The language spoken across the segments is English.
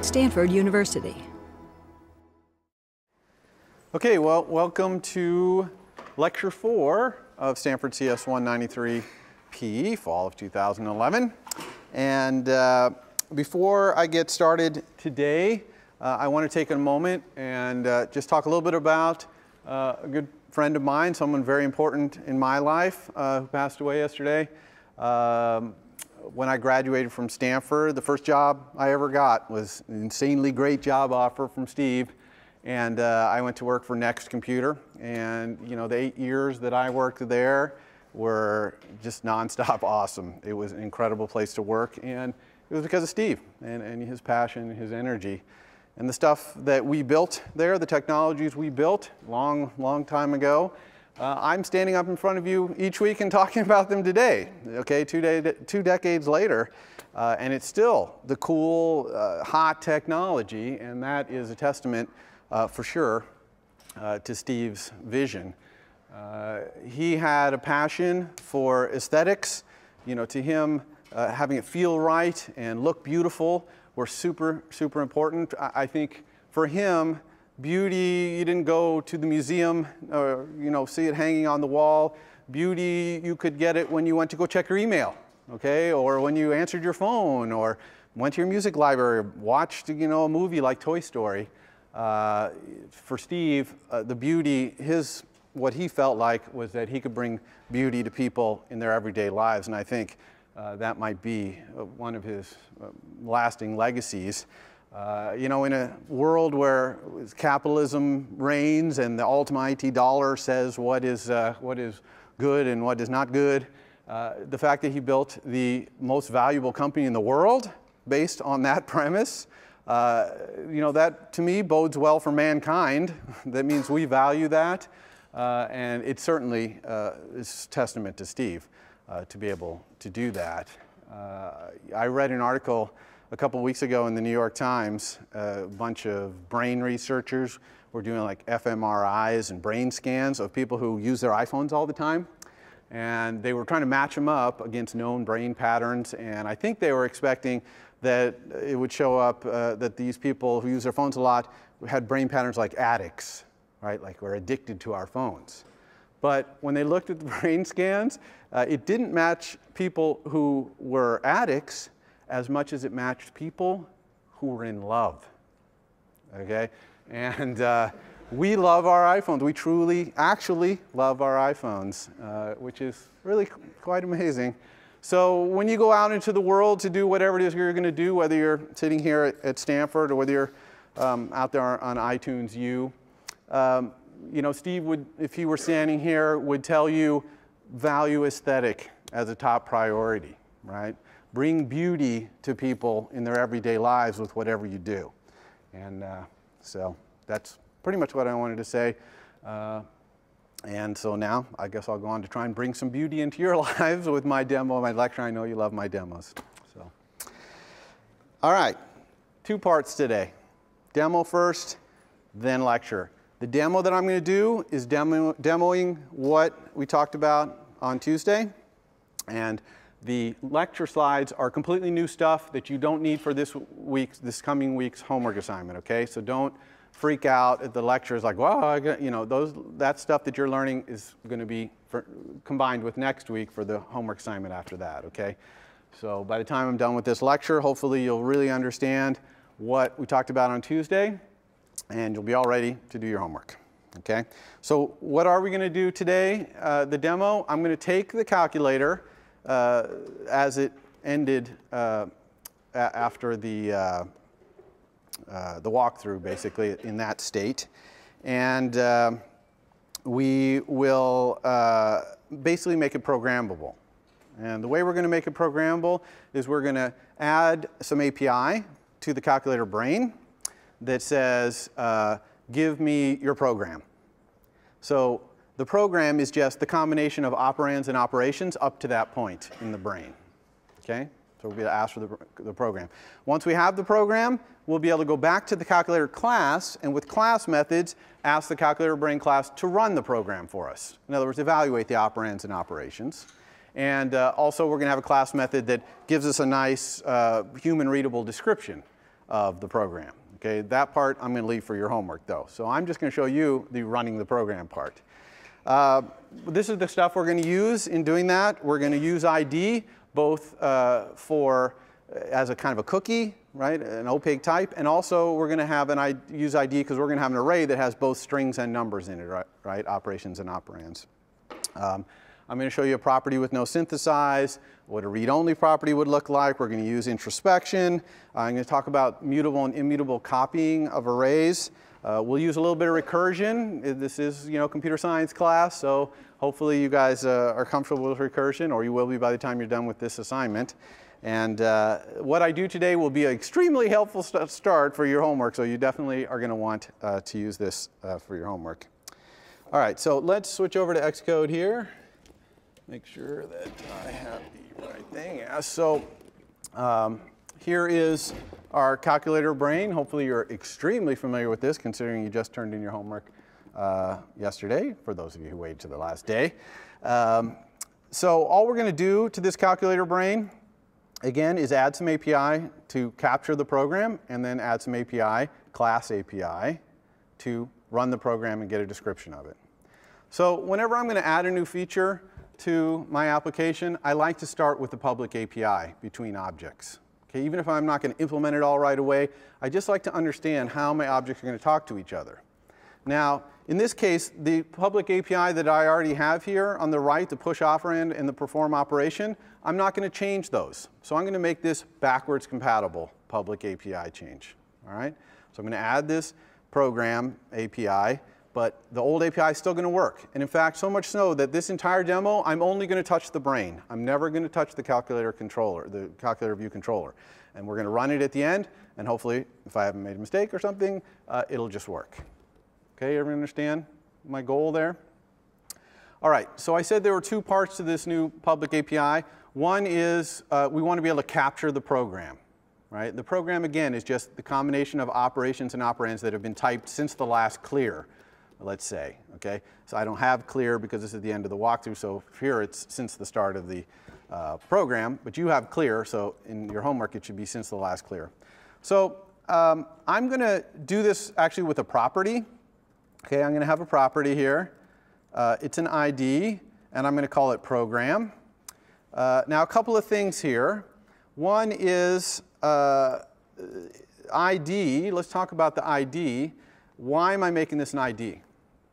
Stanford University. Okay, well, welcome to Lecture 4 of Stanford CS 193P, fall of 2011. And before I get started today, I want to take a moment and just talk a little bit about a good friend of mine, someone very important in my life who passed away yesterday. When I graduated from Stanford, the first job I ever got was an insanely great job offer from Steve. And I went to work for Next Computer, and you know, the 8 years that I worked there were just nonstop awesome. It was an incredible place to work, and it was because of Steve and his passion, his energy. And the stuff that we built there, the technologies we built long time ago, I'm standing up in front of you each week and talking about them today, okay, two decades later. And it's still the cool, hot technology, and that is a testament for sure to Steve's vision. He had a passion for aesthetics. You know, to him, having it feel right and look beautiful were super important. I think for him, beauty, you didn't go to the museum or, you know, see it hanging on the wall. Beauty, you could get it when you went to go check your email, okay? Or when you answered your phone, or went to your music library, or watched, you know, a movie like Toy Story. For Steve, the beauty, what he felt like was that he could bring beauty to people in their everyday lives, and I think that might be one of his lasting legacies. You know, in a world where capitalism reigns and the almighty dollar says what is good and what is not good, the fact that he built the most valuable company in the world based on that premise, you know, that to me bodes well for mankind. That means we value that, and it certainly is testament to Steve to be able to do that. I read an article a couple weeks ago in the New York Times. A bunch of brain researchers were doing like fMRIs and brain scans of people who use their iPhones all the time. And they were trying to match them up against known brain patterns. And I think they were expecting that it would show up that these people who use their phones a lot had brain patterns like addicts, right? Like we're addicted to our phones. But when they looked at the brain scans, it didn't match people who were addicts as much as it matched people who were in love, okay? And we love our iPhones. We truly, actually love our iPhones, which is really quite amazing. So when you go out into the world to do whatever it is you're going to do, whether you're sitting here at Stanford or whether you're out there on iTunes U, you know, Steve would, if he were standing here, would tell you value aesthetic as a top priority, right? Bring beauty to people in their everyday lives with whatever you do. And so that's pretty much what I wanted to say. And so now I guess I'll go on to try and bring some beauty into your lives with my demo, my lecture. I know you love my demos. So, all right, 2 parts today. Demo first, then lecture. The demo that I'm going to do is demoing what we talked about on Tuesday. And the lecture slides are completely new stuff that you don't need for this coming week's homework assignment, okay? So don't freak out at the lectures like, well, you know, that stuff that you're learning is going to be combined with next week for the homework assignment after that, okay? So by the time I'm done with this lecture, hopefully you'll really understand what we talked about on Tuesday, and you'll be all ready to do your homework, okay? So what are we going to do today? The demo, I'm going to take the calculator as it ended after the walkthrough, basically, in that state. And we will basically make it programmable. And the way we're going to make it programmable is we're going to add some API to the calculator brain that says, give me your program. So the program is just the combination of operands and operations up to that point in the brain, okay? So we'll be able to ask for the program. Once we have the program, we'll be able to go back to the calculator class, and with class methods, ask the calculator brain class to run the program for us. In other words, evaluate the operands and operations. And also, we're going to have a class method that gives us a nice human-readable description of the program. Okay, that part I'm going to leave for your homework though. So I'm just going to show you the running the program part. This is the stuff we're going to use in doing that. We're going to use ID both as a kind of a cookie, right, an opaque type, and also we're going to have use ID because we're going to have an array that has both strings and numbers in it, right, operations and operands. I'm going to show you a property with no synthesize, what a read-only property would look like. We're going to use introspection. I'm going to talk about mutable and immutable copying of arrays. We'll use a little bit of recursion. This is, computer science class, so hopefully you guys are comfortable with recursion, or you will be by the time you're done with this assignment. And what I do today will be an extremely helpful start for your homework, so you definitely are going to want to use this for your homework. All right, so let's switch over to Xcode here. Make sure that I have the right thing. Yeah, so here is our calculator brain. Hopefully you're extremely familiar with this, considering you just turned in your homework yesterday, for those of you who waited to the last day. So all we're going to do to this calculator brain, again, is add some API to capture the program, and then add some API, class API, to run the program and get a description of it. So whenever I'm going to add a new feature to my application, I like to start with the public API between objects. Okay, even if I'm not going to implement it all right away, I just like to understand how my objects are going to talk to each other. Now, in this case, the public API that I already have here on the right, the push operand and the perform operation, I'm not going to change those. So I'm going to make this backwards compatible public API change. All right? So I'm going to add this program API, but the old API is still going to work. And in fact, so much so that this entire demo, I'm only going to touch the brain. I'm never going to touch the calculator controller, the calculator view controller. And we're going to run it at the end, and hopefully, if I haven't made a mistake or something, it'll just work. Okay, everyone understand my goal there? All right, so I said there were two parts to this new public API. One is we want to be able to capture the program. Right? The program, again, is just the combination of operations and operands that have been typed since the last clear, let's say. Okay? So I don't have clear because this is the end of the walkthrough, so here it's since the start of the program, but you have clear, so in your homework it should be since the last clear. So I'm going to do this actually with a property. Okay, I'm going to have a property here. It's an ID, and I'm going to call it program. Now, a couple of things here. One is ID. Let's talk about the ID. Why am I making this an ID?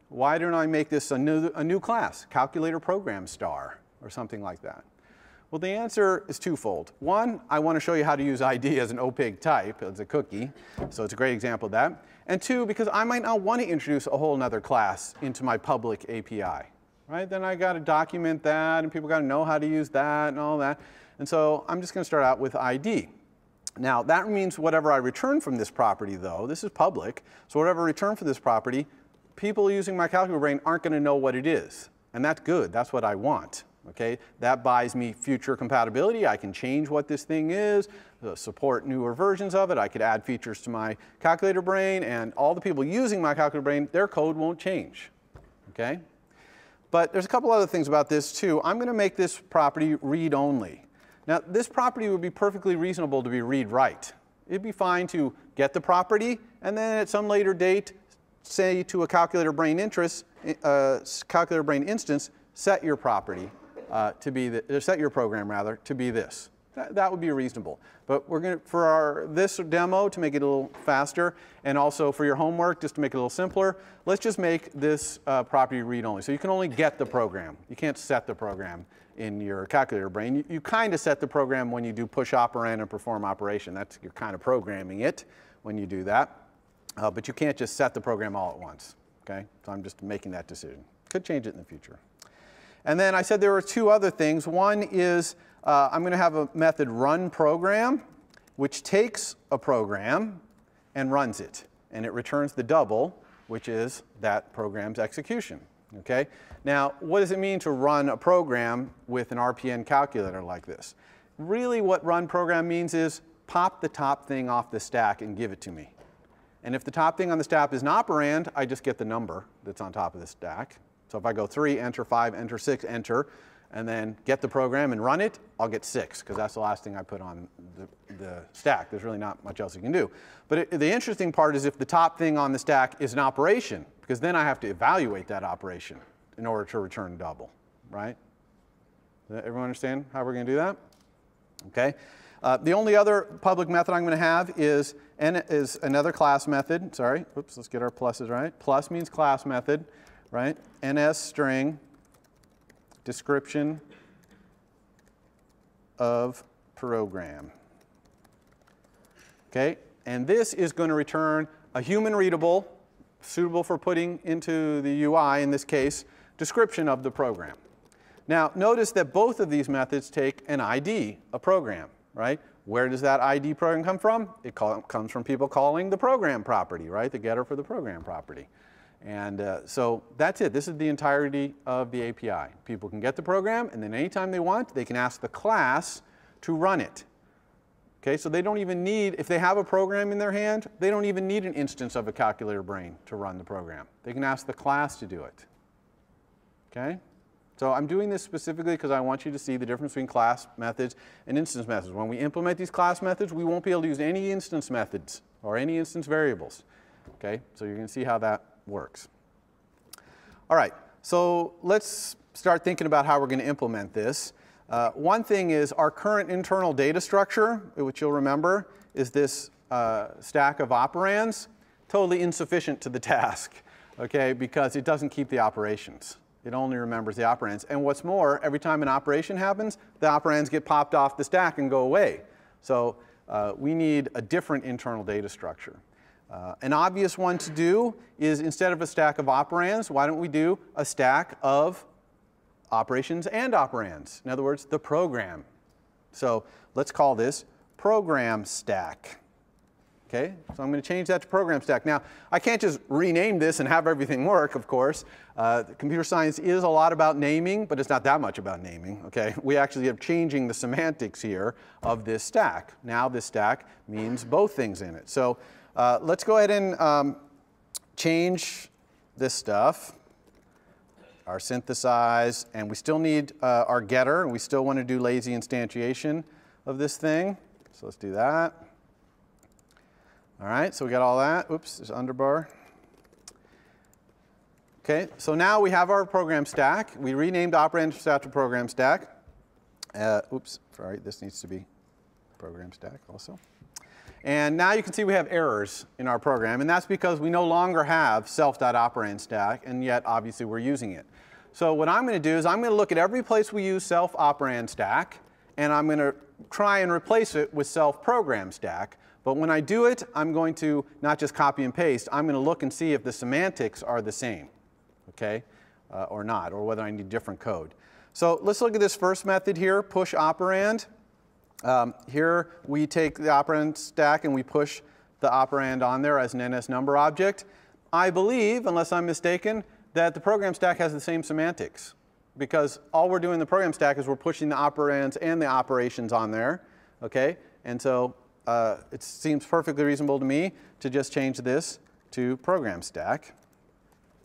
Why don't I make this a new class, calculator program star, or something like that? Well, the answer is twofold. One, I want to show you how to use ID as an opaque type, as a cookie. So it's a great example of that. And two, because I might not want to introduce a whole other class into my public API. Right? Then I got to document that, and people got to know how to use that and all that. And so I'm just going to start out with ID. Now, that means whatever I return from this property, though, this is public, so whatever I return from this property, people using my calculator brain aren't going to know what it is. And that's good. That's what I want. Okay? That buys me future compatibility. I can change what this thing is, support newer versions of it. I could add features to my calculator brain, and all the people using my calculator brain, their code won't change. Okay? But there's a couple other things about this, too. I'm going to make this property read-only. Now, this property would be perfectly reasonable to be read-write. It'd be fine to get the property, and then at some later date, say to a calculator brain instance, set your property to be set your program rather to be this. That would be reasonable. But we're going to, for this demo, to make it a little faster, and also for your homework, just to make it a little simpler, let's just make this property read-only. So you can only get the program. You can't set the program in your calculator brain. You kind of set the program when you do push operand and perform operation. You're kind of programming it when you do that. But you can't just set the program all at once. Okay? So I'm just making that decision. Could change it in the future. And then I said there were two other things. One is I'm going to have a method run program, which takes a program and runs it. And it returns the double, which is that program's execution. Okay? Now, what does it mean to run a program with an RPN calculator like this? Really what run program means is pop the top thing off the stack and give it to me. And if the top thing on the stack is an operand, I just get the number that's on top of the stack. So if I go 3, enter 5, enter 6, enter, and then get the program and run it, I'll get 6, because that's the last thing I put on the stack. There's really not much else you can do. But the interesting part is if the top thing on the stack is an operation, because then I have to evaluate that operation in order to return double, right? Does everyone understand how we're going to do that? Okay. The only other public method I'm going to have is another class method. Sorry. Oops, let's get our pluses right. Plus means class method, right? NS string description of program. Okay. And this is going to return a human readable, suitable for putting into the UI, in this case, description of the program. Now, notice that both of these methods take an ID, a program, right? Where does that ID program come from? It comes from people calling the program property, right? The getter for the program property. And so that's it. This is the entirety of the API. People can get the program, and then anytime they want, they can ask the class to run it. Okay, so they don't even need, if they have a program in their hand, they don't even need an instance of a calculator brain to run the program. They can ask the class to do it. Okay? So I'm doing this specifically because I want you to see the difference between class methods and instance methods. When we implement these class methods, we won't be able to use any instance methods or any instance variables. Okay? So you're going to see how that works. All right. So let's start thinking about how we're going to implement this. One thing is our current internal data structure, which you'll remember, is this stack of operands, totally insufficient to the task, okay, because it doesn't keep the operations. It only remembers the operands. And what's more, every time an operation happens, the operands get popped off the stack and go away. So we need a different internal data structure. An obvious one to do is instead of a stack of operands, why don't we do a stack of operations and operands? In other words, the program. So let's call this program stack. Okay, so I'm going to change that to program stack. Now, I can't just rename this and have everything work, of course. Computer science is a lot about naming, but it's not that much about naming. Okay, we actually are changing the semantics here of this stack. Now this stack means both things in it. So let's go ahead and change this stuff, our synthesize, and we still need our getter, and we still want to do lazy instantiation of this thing. So let's do that. All right, so we got all that. Oops, there's underbar. Okay, so now we have our program stack. We renamed operand stack to program stack. Oops, sorry, this needs to be program stack also. And now you can see we have errors in our program, and that's because we no longer have self.operand stack, and yet obviously we're using it. So what I'm going to do is I'm going to look at every place we use self.operand stack, and I'm going to try and replace it with self.program stack. But when I do it, I'm going to not just copy and paste. I'm going to look and see if the semantics are the same, okay, or not, or whether I need different code. So let's look at this first method here, push operand. Here we take the operand stack and we push the operand on there as an NS number object. I believe, unless I'm mistaken, that the program stack has the same semantics, because all we're doing in the program stack is we're pushing the operands and the operations on there, okay? And so it seems perfectly reasonable to me to just change this to program stack.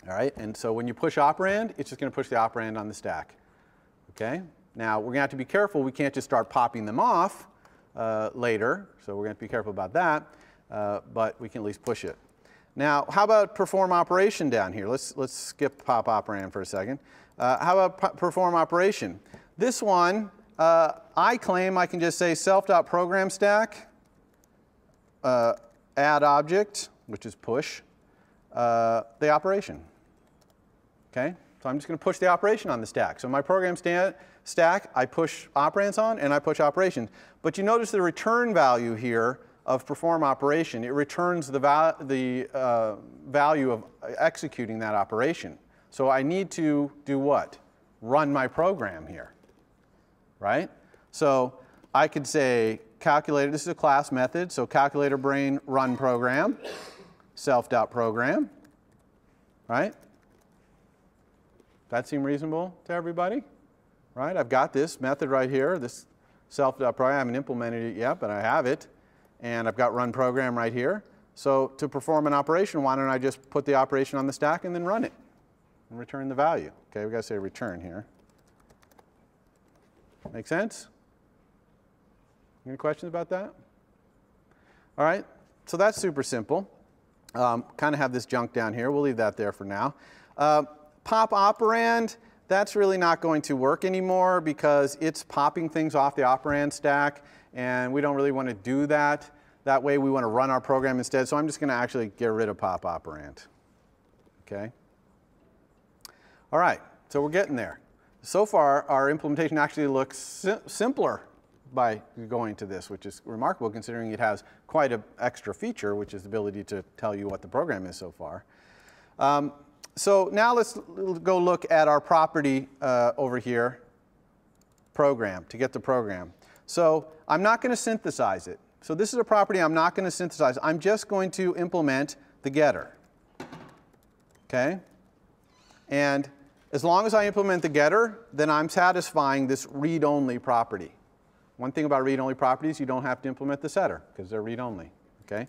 All right, and so when you push operand, it's just going to push the operand on the stack. Okay, now we're going to have to be careful. We can't just start popping them off later, so we're going to have to be careful about that, but we can at least push it. Now, how about perform operation down here? Let's skip pop operand for a second. How about perform operation? This one, I claim I can just say self.programStack. Add object, which is push, the operation. Okay, so I'm just going to push the operation on the stack. So my program stack, I push operands on and I push operations. But you notice the return value here of perform operation. It returns the value of executing that operation. So I need to do what? Run my program here, right? So I could say calculator, this is a class method, so calculator brain run program, self.program, right? That seem reasonable to everybody? Right? I've got this method right here, this self.program. I haven't implemented it yet, but I have it. And I've got run program right here. So to perform an operation, why don't I just put the operation on the stack and then run it and return the value? Okay, we've got to say return here. Make sense? Any questions about that? All right, so that's super simple. Kind of have this junk down here. We'll leave that there for now. Pop operand, that's really not going to work anymore because it's popping things off the operand stack, and we don't really want to do that. That way we want to run our program instead, so I'm just going to actually get rid of pop operand. Okay? All right, so we're getting there. So far, our implementation actually looks simpler by going to this, which is remarkable considering it has quite an extra feature, which is the ability to tell you what the program is so far. So now let's go look at our property over here, program, to get the program. So I'm not going to synthesize it. So this is a property I'm not going to synthesize. I'm just going to implement the getter. Okay? And as long as I implement the getter, then I'm satisfying this read-only property. One thing about read-only properties, you don't have to implement the setter because they're read-only. Okay?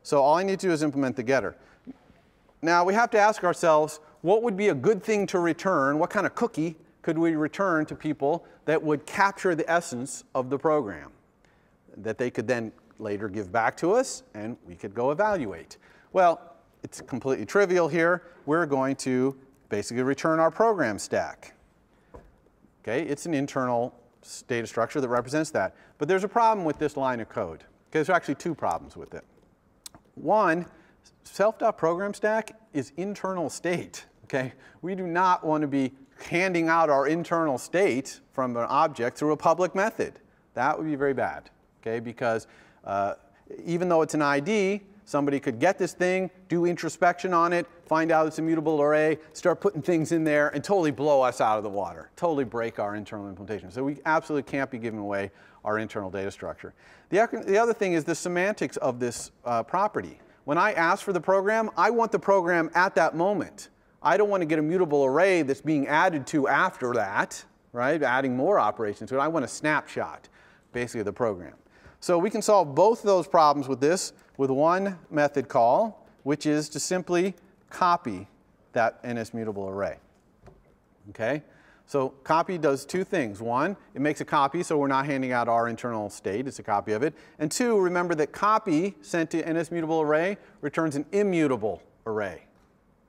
So all I need to do is implement the getter. Now we have to ask ourselves, what would be a good thing to return? What kind of cookie could we return to people that would capture the essence of the program that they could then later give back to us and we could go evaluate? Well, it's completely trivial here. We're going to basically return our program stack. Okay, it's an internal data structure that represents that. But there's a problem with this line of code. Okay, there's actually two problems with it. One, self.program stack is internal state. Okay, we do not want to be handing out our internal state from an object through a public method. That would be very bad. Okay, because even though it's an ID, somebody could get this thing, do introspection on it, find out it's a mutable array, start putting things in there, and totally blow us out of the water, totally break our internal implementation. So we absolutely can't be giving away our internal data structure. The other thing is the semantics of this property. When I ask for the program, I want the program at that moment. I don't want to get a mutable array that's being added to after that, right? Adding more operations to it. I want a snapshot, basically, of the program. So we can solve both of those problems with this with one method call, which is to simply copy that NSMutable array. Okay? So copy does two things. One, it makes a copy so we're not handing out our internal state. It's a copy of it. And two, remember that copy sent to NSMutable array returns an immutable array.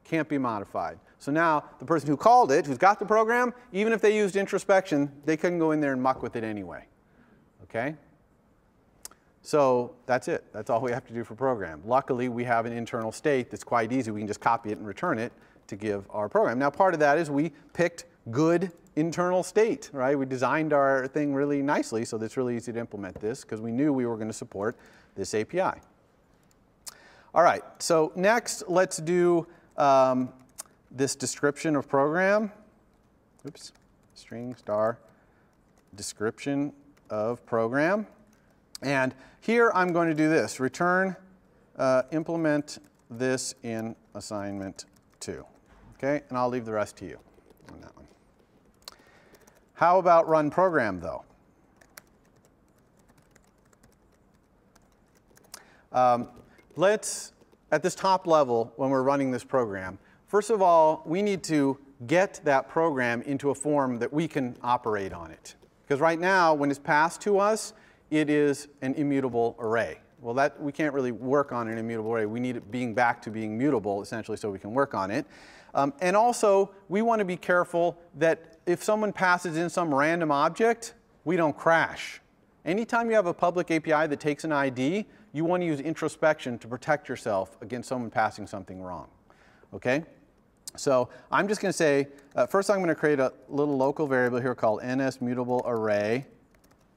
Can't be modified. So now the person who called it, who's got the program, even if they used introspection, they couldn't go in there and muck with it anyway. Okay? So that's it. That's all we have to do for program. Luckily, we have an internal state that's quite easy. We can just copy it and return it to give our program. Now, part of that is we picked good internal state, right? We designed our thing really nicely, so it's really easy to implement this because we knew we were going to support this API. All right, so next, let's do this description of program. Oops, string star description of program. And here I'm going to do this, return, implement this in assignment 2. Okay, and I'll leave the rest to you on that one. How about run program, though? Let's, at this top level, when we're running this program, first of all, we need to get that program into a form that we can operate on it. Because right now, when it's passed to us, it is an immutable array. Well, that we can't really work on an immutable array. We need it being back to being mutable, essentially, so we can work on it. And also, we want to be careful that if someone passes in some random object, we don't crash. Anytime you have a public API that takes an ID, you want to use introspection to protect yourself against someone passing something wrong. Okay? So I'm just going to say, first I'm going to create a little local variable here called NSMutableArray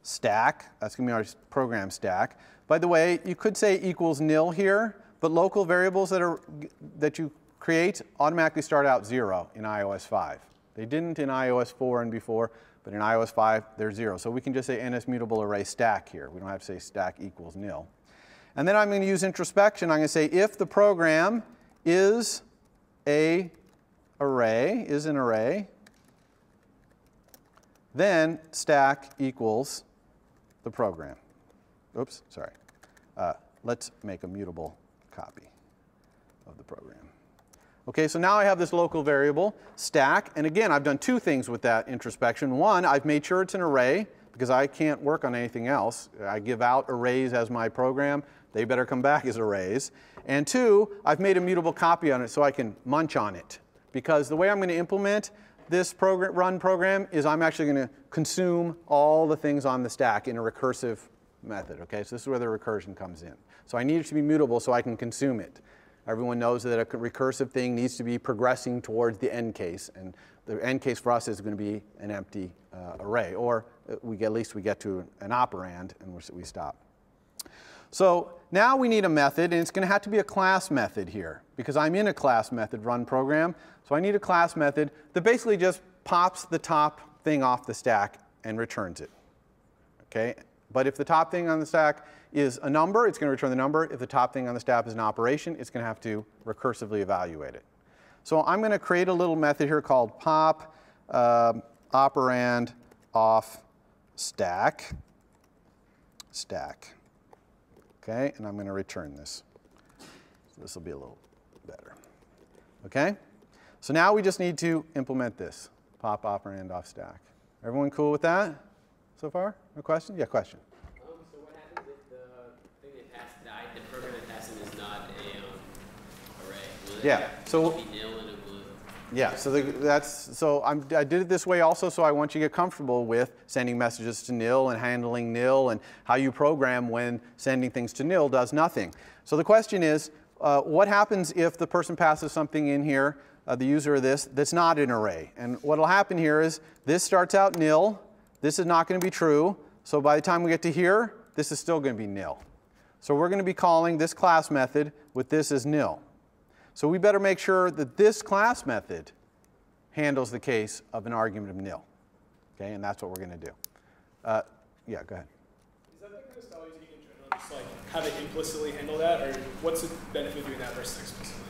stack. That's going to be our program stack. By the way, you could say equals nil here, but local variables that you create automatically start out 0 in iOS 5. They didn't in iOS 4 and before, but in iOS 5, they're 0. So we can just say NSMutableArray stack here. We don't have to say stack equals nil. And then I'm going to use introspection. I'm going to say if the program is an array, then stack equals the program. Oops, sorry. Let's make a mutable copy of the program. Okay, so now I have this local variable, stack, and again, I've done two things with that introspection. One, I've made sure it's an array, because I can't work on anything else. I give out arrays as my program. They better come back as arrays. And 2, I've made a mutable copy on it so I can munch on it. Because the way I'm going to implement this run program is I'm actually going to consume all the things on the stack in a recursive method. Okay, so this is where the recursion comes in. So I need it to be mutable so I can consume it. Everyone knows that a recursive thing needs to be progressing towards the end case, and the end case for us is going to be an empty array, or at least we get to an operand and we stop. So now we need a method, and it's going to have to be a class method here, because I'm in a class method run program. So I need a class method that basically just pops the top thing off the stack and returns it. Okay? But if the top thing on the stack is a number, it's going to return the number. If the top thing on the stack is an operation, it's going to have to recursively evaluate it. So I'm going to create a little method here called pop operand off stack. Okay, and I'm going to return this. So this will be a little better. Okay? So now we just need to implement this, pop operand off stack. Everyone cool with that so far? No question? Yeah, question. So what happens if the thing that passed died, the program that passed in is not a array? Will it be nil and it will? Yeah, so I did it this way also, so I want you to get comfortable with sending messages to nil and handling nil and how you program when sending things to nil does nothing. So the question is, what happens if the person passes something in here, the user of this, that's not an array? And what will happen here is this starts out nil. This is not going to be true. So by the time we get to here, this is still going to be nil. So we're going to be calling this class method with this as nil. So we better make sure that this class method handles the case of an argument of nil. Okay, and that's what we're going to do. Yeah, go ahead. Is that the kind of style you take in general? Just like have it implicitly handle that, or what's the benefit of doing that versus explicitly?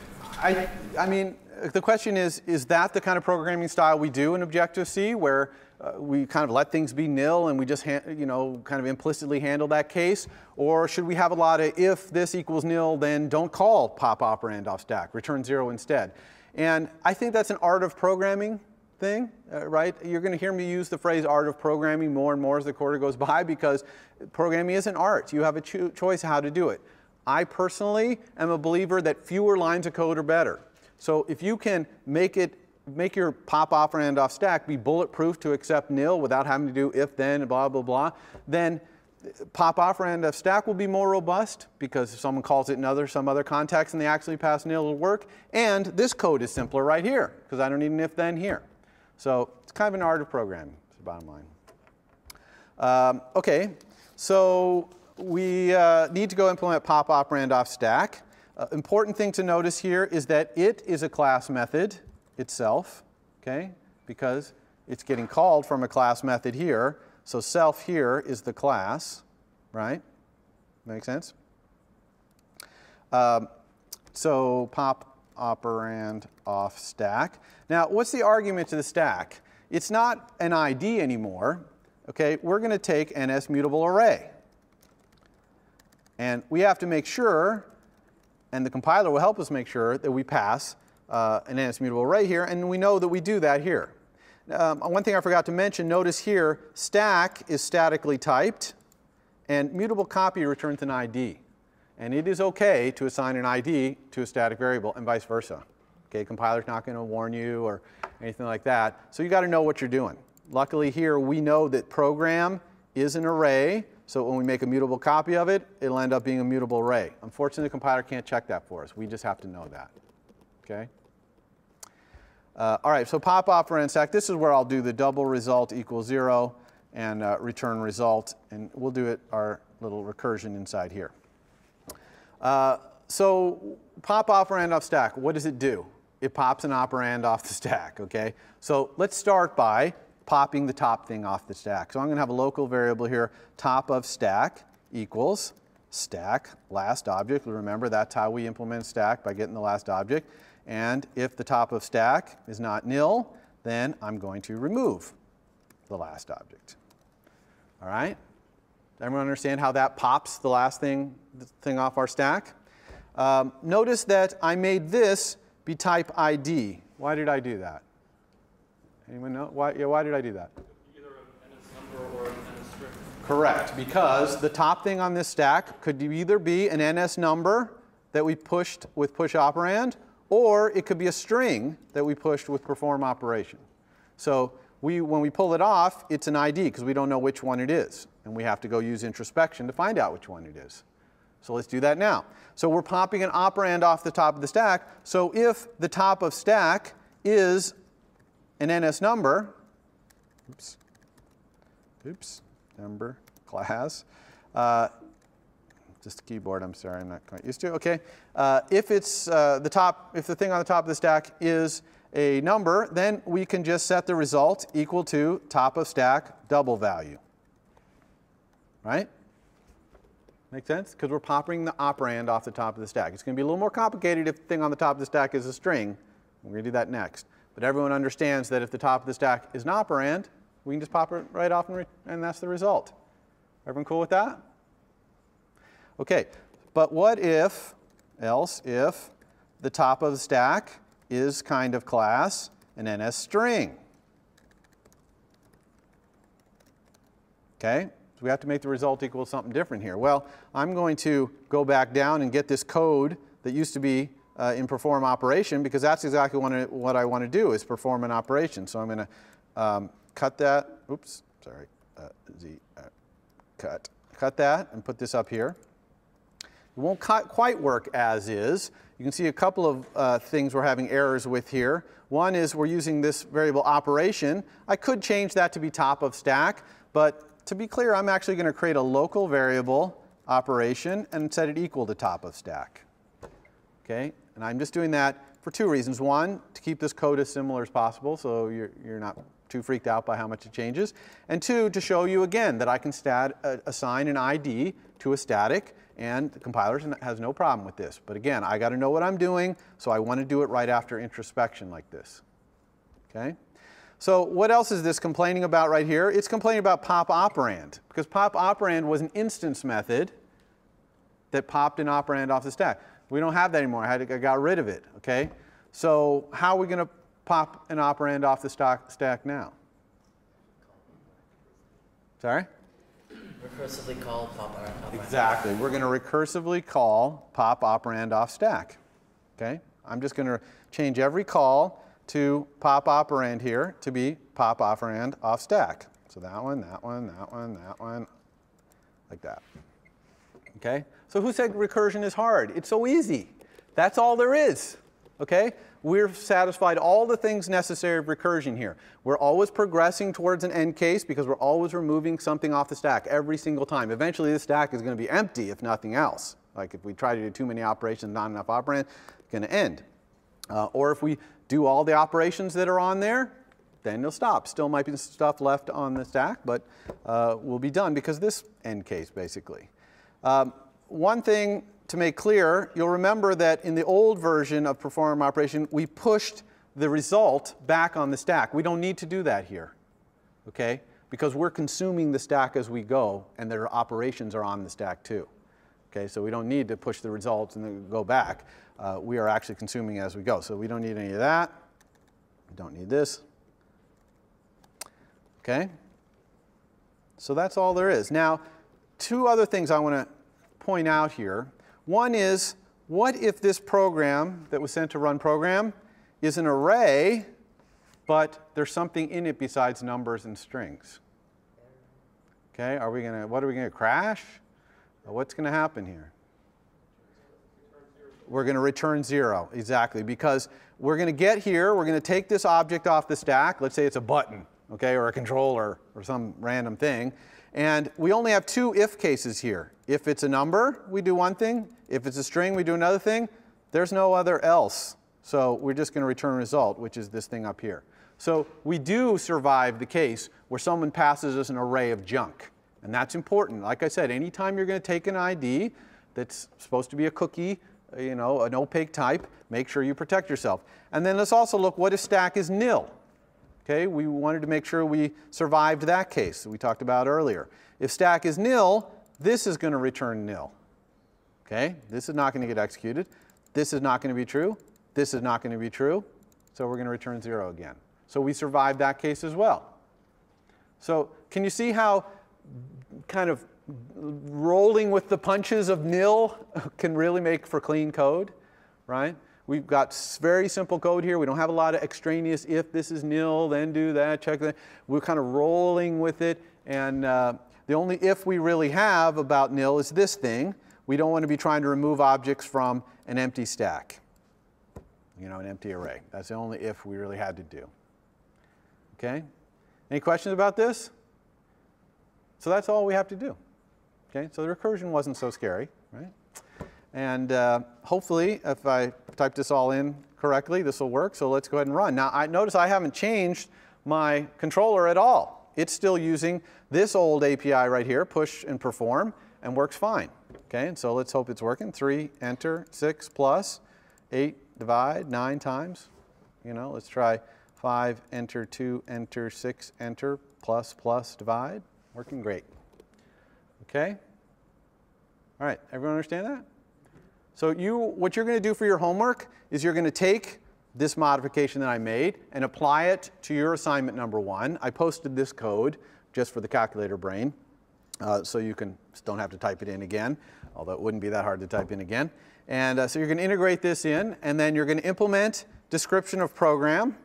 I mean, the question is that the kind of programming style we do in Objective-C, where we kind of let things be nil and we just kind of implicitly handle that case? Or should we have a lot of if this equals nil, then don't call pop operand off stack, return 0 instead? And I think that's an art of programming thing, right? You're going to hear me use the phrase art of programming more and more as the quarter goes by, because programming is an art. You have a choice how to do it. I personally am a believer that fewer lines of code are better. So if you can make your pop operand off stack be bulletproof to accept nil without having to do if then blah blah blah, then pop operand off stack will be more robust, because if someone calls it in some other context and they actually pass nil, it'll work. And this code is simpler right here, because I don't need an if then here. So it's kind of an art of programming, is the bottom line. Okay, so we need to go implement pop operand off stack. Important thing to notice here is that it is a class method itself, okay, because it's getting called from a class method here. So self here is the class, right? Make sense? So pop operand off stack. Now, what's the argument to the stack? It's not an ID anymore. Okay, we're going to take NS mutable array. And we have to make sure, and the compiler will help us make sure, that we pass an NS mutable array here, and we know that we do that here. One thing I forgot to mention, notice here, stack is statically typed, and mutable copy returns an ID. And it is OK to assign an ID to a static variable, and vice versa. Okay, compiler's not going to warn you or anything like that. So you got to know what you're doing. Luckily here, we know that program is an array. So when we make a mutable copy of it, it'll end up being a mutable array. Unfortunately, the compiler can't check that for us. We just have to know that. Okay? All right, so pop operand stack. This is where I'll do the double result equals 0 and return result. And we'll do it our little recursion inside here. So pop operand off stack, what does it do? It pops an operand off the stack. Okay? So let's start by popping the top thing off the stack. So I'm going to have a local variable here, top of stack equals stack last object. Remember, that's how we implement stack, by getting the last object. And if the top of stack is not nil, then I'm going to remove the last object. All right? Does everyone understand how that pops the last thing off our stack? Notice that I made this be type ID. Why did I do that? Anyone know? Why did I do that? Either an NS number or an NS string. Correct, because the top thing on this stack could either be an NS number that we pushed with push operand, or it could be a string that we pushed with perform operation. So when we pull it off, it's an ID because we don't know which one it is. And we have to go use introspection to find out which one it is. So let's do that now. So we're popping an operand off the top of the stack. So if the top of stack is an NS number, number, class, just a keyboard, I'm sorry, I'm not quite used to it. Okay, if it's if the thing on the top of the stack is a number, then we can just set the result equal to top of stack double value. Right? Make sense? Because we're popping the operand off the top of the stack. It's going to be a little more complicated if the thing on the top of the stack is a string. We're going to do that next. But everyone understands that if the top of the stack is an operand, we can just pop it right off and that's the result. Everyone cool with that? Okay, but what if the top of the stack is kind of class an NS string? Okay, so we have to make the result equal to something different here. Well, I'm going to go back down and get this code that used to be in perform operation, because that's exactly what I want to do, is perform an operation. So I'm going to cut that, oops, sorry, cut that and put this up here. It won't quite work as is. You can see a couple of things we're having errors with here. One is we're using this variable operation. I could change that to be top of stack, but to be clear, I'm actually going to create a local variable operation and set it equal to top of stack. Okay, and I'm just doing that for two reasons. One, to keep this code as similar as possible so you're not too freaked out by how much it changes. And two, to show you again that I can assign an ID to a static, and the compiler has no problem with this. But again, I got to know what I'm doing, so I want to do it right after introspection like this. Okay? So what else is this complaining about right here? It's complaining about pop operand, because pop operand was an instance method that popped an operand off the stack. We don't have that anymore. I got rid of it. Okay? So how are we going to pop an operand off the stack now? Sorry? Recursively call pop operand. Exactly. We're going to recursively call pop operand off stack. Okay? I'm just going to change every call to pop operand here to be pop operand off stack. So that one, that one, that one, that one, like that. Okay? So who said recursion is hard? It's so easy. That's all there is. Okay? We've satisfied all the things necessary of recursion here. We're always progressing towards an end case because we're always removing something off the stack every single time. Eventually, this stack is going to be empty, if nothing else. Like if we try to do too many operations, not enough operand, it's going to end. Or if we do all the operations that are on there, then it'll stop. Still might be stuff left on the stack, but we'll be done because this end case, basically. One thing to make clear, you'll remember that in the old version of perform operation, we pushed the result back on the stack. We don't need to do that here, okay? Because we're consuming the stack as we go, and their operations are on the stack too. Okay, so we don't need to push the results and then go back. We are actually consuming as we go. So we don't need any of that. We don't need this. Okay? So that's all there is. Now, two other things I want to point out here. One is, what if this program that was sent to run program is an array, but there's something in it besides numbers and strings? Okay, what are we gonna crash? What's going to happen here? We're going to return 0, exactly, because we're going to get here, we're going to take this object off the stack, let's say it's a button, okay, or a controller, or some random thing, and we only have two if cases here. If it's a number, we do one thing. If it's a string, we do another thing. There's no other else. So we're just going to return a result, which is this thing up here. So we do survive the case where someone passes us an array of junk. And that's important. Like I said, anytime you're going to take an ID that's supposed to be a cookie, you know, an opaque type, make sure you protect yourself. And then let's also look, what if stack is nil? Okay, we wanted to make sure we survived that case that we talked about earlier. If stack is nil, this is going to return nil. Okay, this is not going to get executed. This is not going to be true. This is not going to be true. So we're going to return 0 again. So we survived that case as well. So can you see how kind of rolling with the punches of nil can really make for clean code, right? We've got very simple code here. We don't have a lot of extraneous if this is nil, then do that, check that. We're kind of rolling with it. And the only if we really have about nil is this thing. We don't want to be trying to remove objects from an empty stack, you know, an empty array. That's the only if we really had to do. Okay? Any questions about this? So that's all we have to do. Okay? So the recursion wasn't so scary, right? And hopefully, if I type this all in correctly, this will work. So let's go ahead and run. Now, notice I haven't changed my controller at all. It's still using this old API right here, push and perform, and works fine. Okay, and so let's hope it's working. 3, enter, 6 plus, 8, divide, 9 times. You know, let's try 5, enter, 2, enter, 6, enter, plus, plus, divide. Working great. Okay? All right, everyone understand that? So what you're going to do for your homework is you're going to take this modification that I made and apply it to your assignment number 1. I posted this code just for the calculator brain, so you don't have to type it in again, although it wouldn't be that hard to type in again. And so you're going to integrate this in, and then you're going to implement description of program.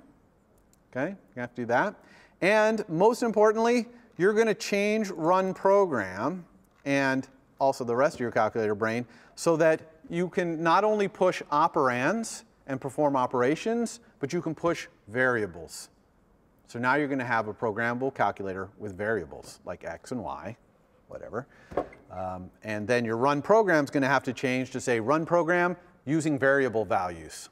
Okay, you have to do that. And most importantly, you're going to change run program and also the rest of your calculator brain so that you can not only push operands and perform operations, but you can push variables. So now you're going to have a programmable calculator with variables like x and y, whatever. And then your run program is going to have to change to say run program using variable values.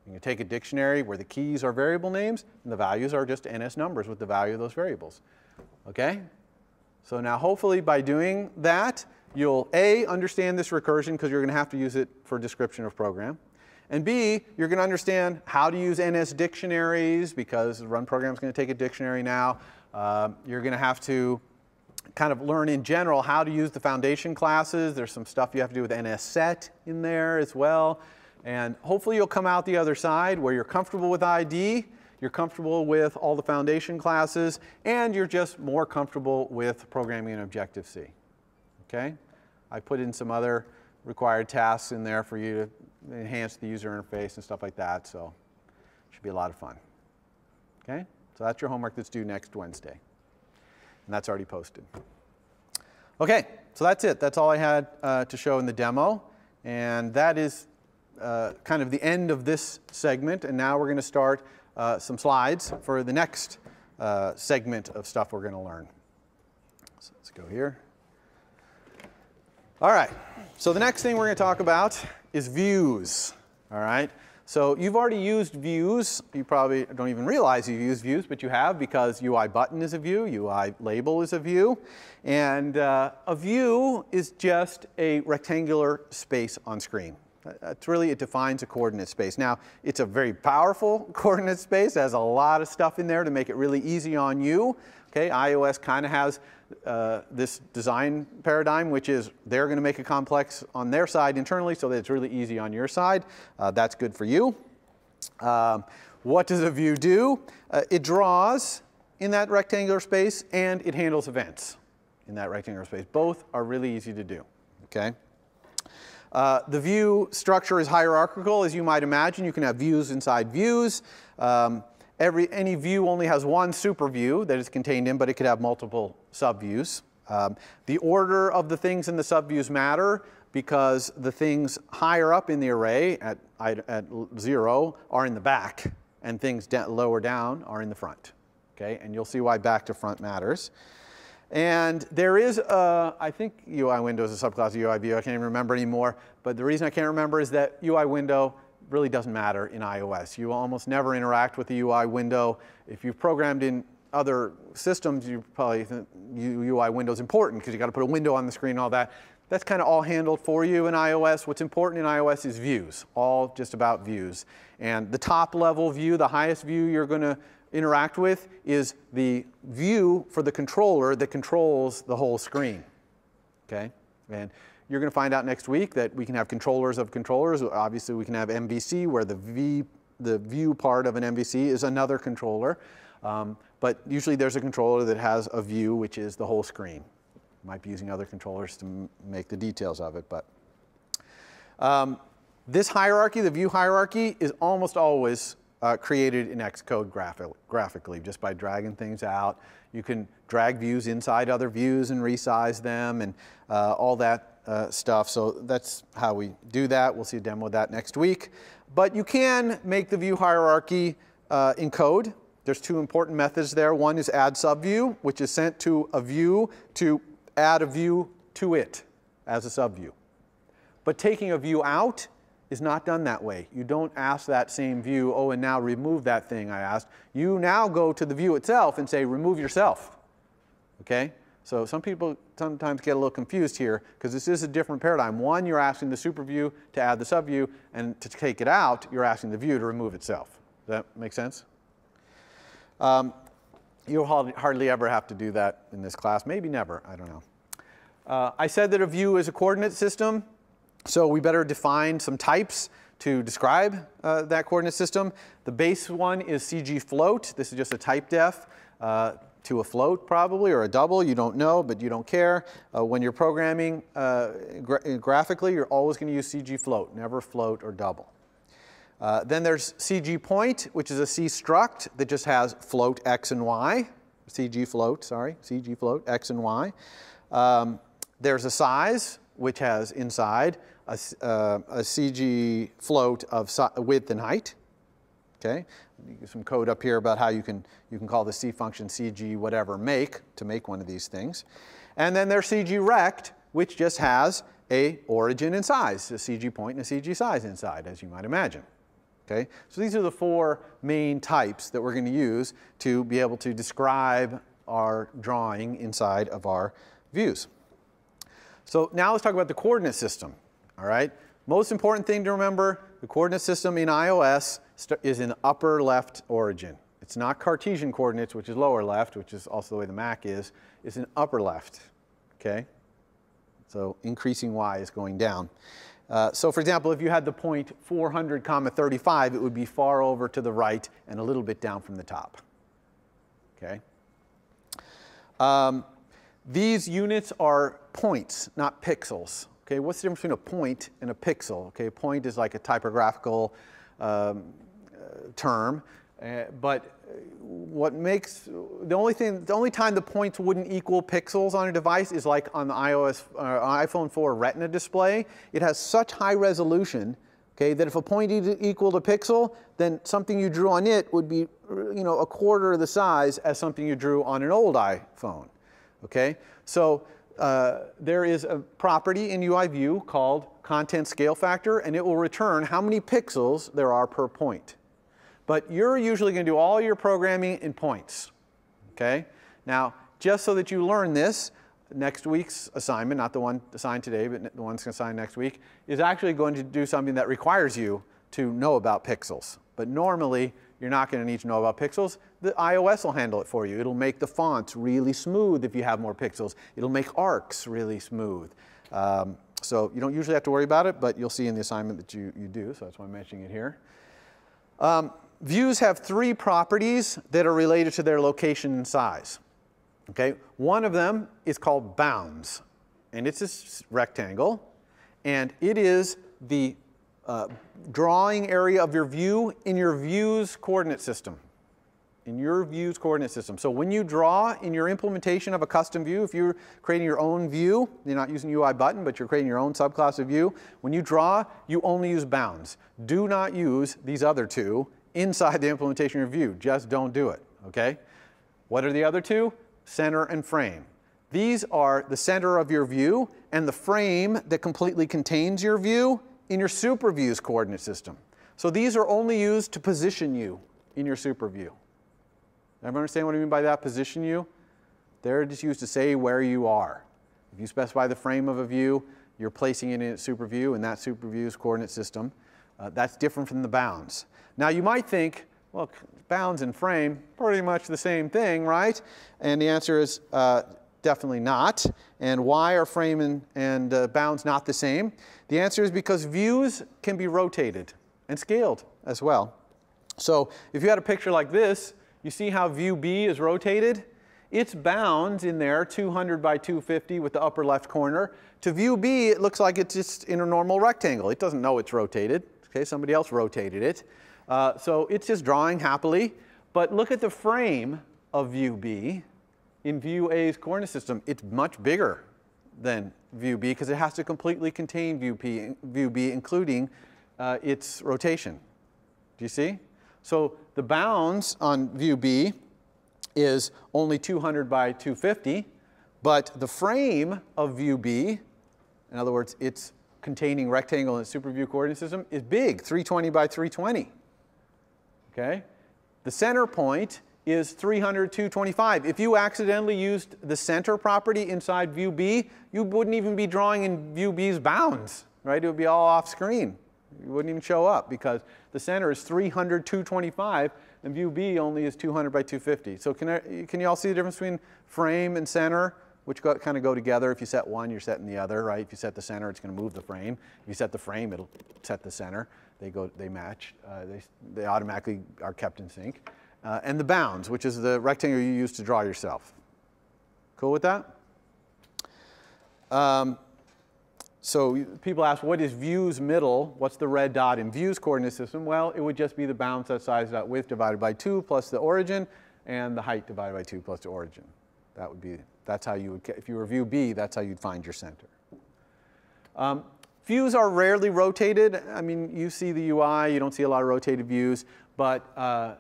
You can take a dictionary where the keys are variable names and the values are just NS numbers with the value of those variables. Okay? So now hopefully by doing that, you'll A, understand this recursion because you're going to have to use it for description of program. And B, you're going to understand how to use NS dictionaries because the run program is going to take a dictionary now. You're going to have to kind of learn in general how to use the foundation classes. There's some stuff you have to do with NSSet in there as well. And hopefully you'll come out the other side where you're comfortable with ID, you're comfortable with all the foundation classes, and you're just more comfortable with programming in Objective-C. Okay? I put in some other required tasks in there for you to enhance the user interface and stuff like that, so it should be a lot of fun. Okay? So that's your homework that's due next Wednesday. And that's already posted. Okay, so that's it. That's all I had to show in the demo. And that is kind of the end of this segment. And now we're going to start some slides for the next segment of stuff we're going to learn. So let's go here. All right, so the next thing we're going to talk about is views. All right, so you've already used views. You probably don't even realize you've used views, but you have because UI button is a view, UI label is a view. And a view is just a rectangular space on screen. That's really, it defines a coordinate space. Now, it's a very powerful coordinate space. It has a lot of stuff in there to make it really easy on you. Okay, iOS kind of has this design paradigm, which is they're going to make it complex on their side internally so that it's really easy on your side. That's good for you. What does a view do? It draws in that rectangular space and it handles events in that rectangular space. Both are really easy to do. Okay. The view structure is hierarchical, as you might imagine. You can have views inside views. Any view only has one super view that is contained in, but it could have multiple subviews. The order of the things in the subviews matter because the things higher up in the array at 0 are in the back, and things lower down are in the front. Okay? And you'll see why back to front matters. And there is, I think UI window is a subclass of UI view. I can't even remember anymore. But the reason I can't remember is that UI window really doesn't matter in iOS. You almost never interact with the UI window. If you've programmed in other systems, you probably think UI window is important because you've got to put a window on the screen and all that. That's kind of all handled for you in iOS. What's important in iOS is views, all just about views. And the top level view, the highest view you're going to interact with is the view for the controller that controls the whole screen. Okay? And you're going to find out next week that we can have controllers of controllers. Obviously, we can have MVC, where the view part of an MVC is another controller. But usually there's a controller that has a view, which is the whole screen. You might be using other controllers to make the details of it, but this hierarchy, the view hierarchy, is almost always created in Xcode graphically, just by dragging things out. You can drag views inside other views and resize them and all that stuff. So that's how we do that. We'll see a demo of that next week. But you can make the view hierarchy in code. There's two important methods there. One is add subview, which is sent to a view to add a view to it as a subview. But taking a view out is not done that way. You don't ask that same view, oh, and now remove that thing I asked. You now go to the view itself and say, remove yourself. Okay? So some people sometimes get a little confused here because this is a different paradigm. One, you're asking the super view to add the subview, and to take it out, you're asking the view to remove itself. Does that make sense? You'll hardly ever have to do that in this class. Maybe never. I don't know. I said that a view is a coordinate system. So we better define some types to describe that coordinate system. The base one is CG float. This is just a type def to a float probably, or a double. You don't know, but you don't care. When you're programming graphically, you're always going to use CG float, never float or double. Then there's CG point, which is a C struct that just has float x and y. CG float, sorry, CG float x and y. There's a size, which has inside a CG float of width and height. Okay, some code up here about how you can call the C function CG whatever make to make one of these things. And then there's CG rect, which just has a origin and size, a CG point and a CG size inside, as you might imagine. Okay, so these are the four main types that we're going to use to be able to describe our drawing inside of our views. So now let's talk about the coordinate system. All right, most important thing to remember, the coordinate system in iOS is in upper left origin. It's not Cartesian coordinates, which is lower left, which is also the way the Mac is. It's in upper left. Okay, so increasing y is going down. So for example, if you had the point 400, 35, it would be far over to the right and a little bit down from the top. Okay. These units are points, not pixels. Okay, what's the difference between a point and a pixel? Okay, a point is like a typographical term, but what makes the only time the points wouldn't equal pixels on a device is like on the iPhone 4 Retina display. It has such high resolution, okay, that if a point equaled a pixel, then something you drew on it would be, a quarter of the size as something you drew on an old iPhone. Okay, so there is a property in UIView called content scale factor, and it will return how many pixels there are per point. But you're usually going to do all your programming in points. Okay? Now, just so that you learn this, next week's assignment, not the one assigned today, but the one that's assigned next week, is actually going to do something that requires you to know about pixels. But normally, you're not going to need to know about pixels. The iOS will handle it for you. It'll make the fonts really smooth if you have more pixels. It'll make arcs really smooth. So you don't usually have to worry about it, but you'll see in the assignment that you do, so that's why I'm mentioning it here. Views have three properties that are related to their location and size. Okay? One of them is called bounds, and it's this rectangle, and it is the drawing area of your view in your view's coordinate system. In your view's coordinate system. So when you draw in your implementation of a custom view, if you're creating your own view, you're not using UI button, but you're creating your own subclass of view, when you draw, you only use bounds. Do not use these other two inside the implementation of your view. Just don't do it, okay? What are the other two? Center and frame. These are the center of your view and the frame that completely contains your view in your super view's coordinate system. So these are only used to position you in your super view. Everyone understand what I mean by that, position you? They're just used to say where you are. If you specify the frame of a view, you're placing it in a super view in that super view's coordinate system. That's different from the bounds. Now you might think, well, bounds and frame, pretty much the same thing, right? And the answer is definitely not. And why are frame and bounds not the same? The answer is because views can be rotated and scaled as well. So if you had a picture like this, you see how view B is rotated? its bounds in there, 200 by 250 with the upper left corner. To view B, it looks like it's just in a normal rectangle. It doesn't know it's rotated. Okay, somebody else rotated it. So it's just drawing happily. But look at the frame of view B in view A's coordinate system. It's much bigger than view B because it has to completely contain view B, including its rotation. Do you see? So the bounds on view B is only 200 by 250, but the frame of view B, in other words, its containing rectangle in its superview coordinate system, is big, 320 by 320. Okay? The center point is 300, 225. If you accidentally used the center property inside view B, you wouldn't even be drawing in view B's bounds, right? It would be all off screen. It wouldn't even show up because the center is 300, 225, and view B only is 200 by 250. So can you all see the difference between frame and center, which kind of go together? If you set one, you're setting the other, right? If you set the center, it's going to move the frame. If you set the frame, it'll set the center. They match. They automatically are kept in sync. And the bounds, which is the rectangle you use to draw yourself. Cool with that? So people ask, what is view's middle? What's the red dot in view's coordinate system? Well, it would just be the bounds dot size dot width divided by 2 plus the origin, and the height divided by 2 plus the origin. That's how you would, if you were view B, that's how you'd find your center. Views are rarely rotated. I mean, you see the UI, you don't see a lot of rotated views, but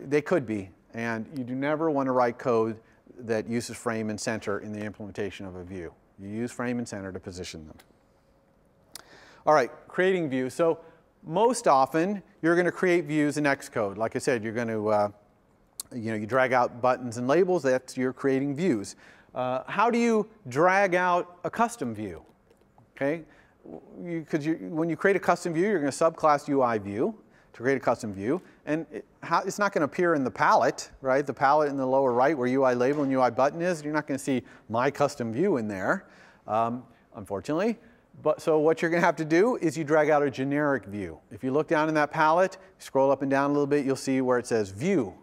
they could be. And you do never want to write code that uses frame and center in the implementation of a view. You use frame and center to position them. All right, creating views. So most often, you're going to create views in Xcode. Like I said, you're going to, you drag out buttons and labels. That's you're creating views. How do you drag out a custom view? Okay, when you create a custom view, you're going to subclass UI view to create a custom view, and it's not going to appear in the palette, right? The palette in the lower right where UI label and UI button is. You're not going to see my custom view in there, unfortunately. So what you're going to have to do is you drag out a generic view. If you look down in that palette, scroll up and down a little bit, you'll see where it says view,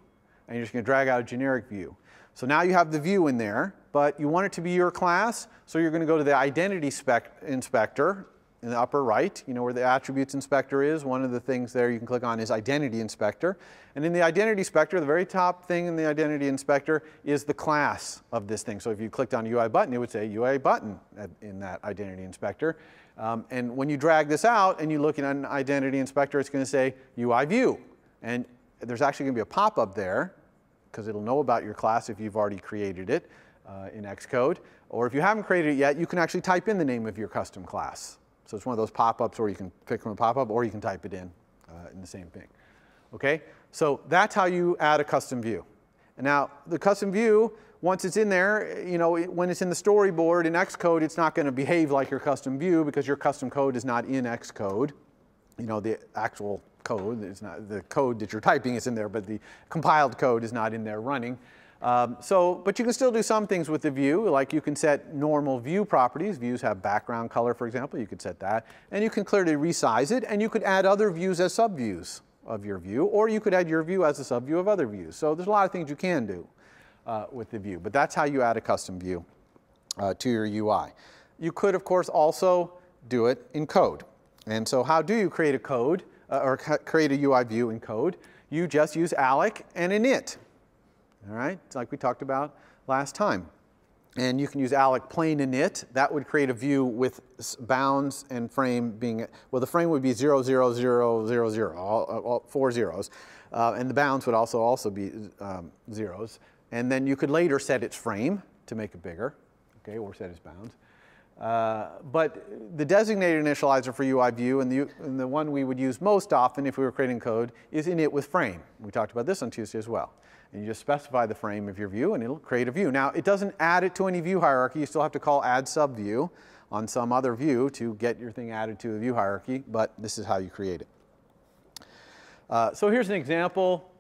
and you're just going to drag out a generic view. So now you have the view in there, but you want it to be your class, so you're going to go to the identity inspector in the upper right, where the attributes inspector is. One of the things there you can click on is identity inspector. And in the identity inspector, the very top thing in the identity inspector is the class of this thing. So if you clicked on UI button, it would say UI button in that identity inspector. And when you drag this out and you look at an identity inspector, it's going to say UI view. And there's actually going to be a pop-up there because it'll know about your class if you've already created it in Xcode. Or if you haven't created it yet, you can actually type in the name of your custom class. So it's one of those pop-ups where you can pick from a pop-up or you can type it in the same thing. Okay? So that's how you add a custom view. And now the custom view, once it's in there, when it's in the storyboard in Xcode, it's not going to behave like your custom view because your custom code is not in Xcode. The actual code, it's not the code that you're typing is in there, but the compiled code is not in there running. But you can still do some things with the view, like you can set normal view properties. Views have background color, for example. You could set that. And you can clearly resize it, and you could add other views as subviews of your view, or you could add your view as a subview of other views. So there's a lot of things you can do with the view, but that's how you add a custom view to your UI. You could, of course, also do it in code. And so how do you create a code, or create a UI view in code? You just use alloc and init. All right, it's like we talked about last time. And you can use alloc plain init. That would create a view with bounds and frame being, well, the frame would be 0, 0, 0, 0, 0, all 4 zeros. And the bounds would also be zeros. And then you could later set its frame to make it bigger, okay, or set its bounds. But the designated initializer for UI view, and the one we would use most often if we were creating code, is init with frame. We talked about this on Tuesday as well. And you just specify the frame of your view, and it'll create a view. Now, it doesn't add it to any view hierarchy. You still have to call add subview on some other view to get your thing added to a view hierarchy, but this is how you create it. So here's an example.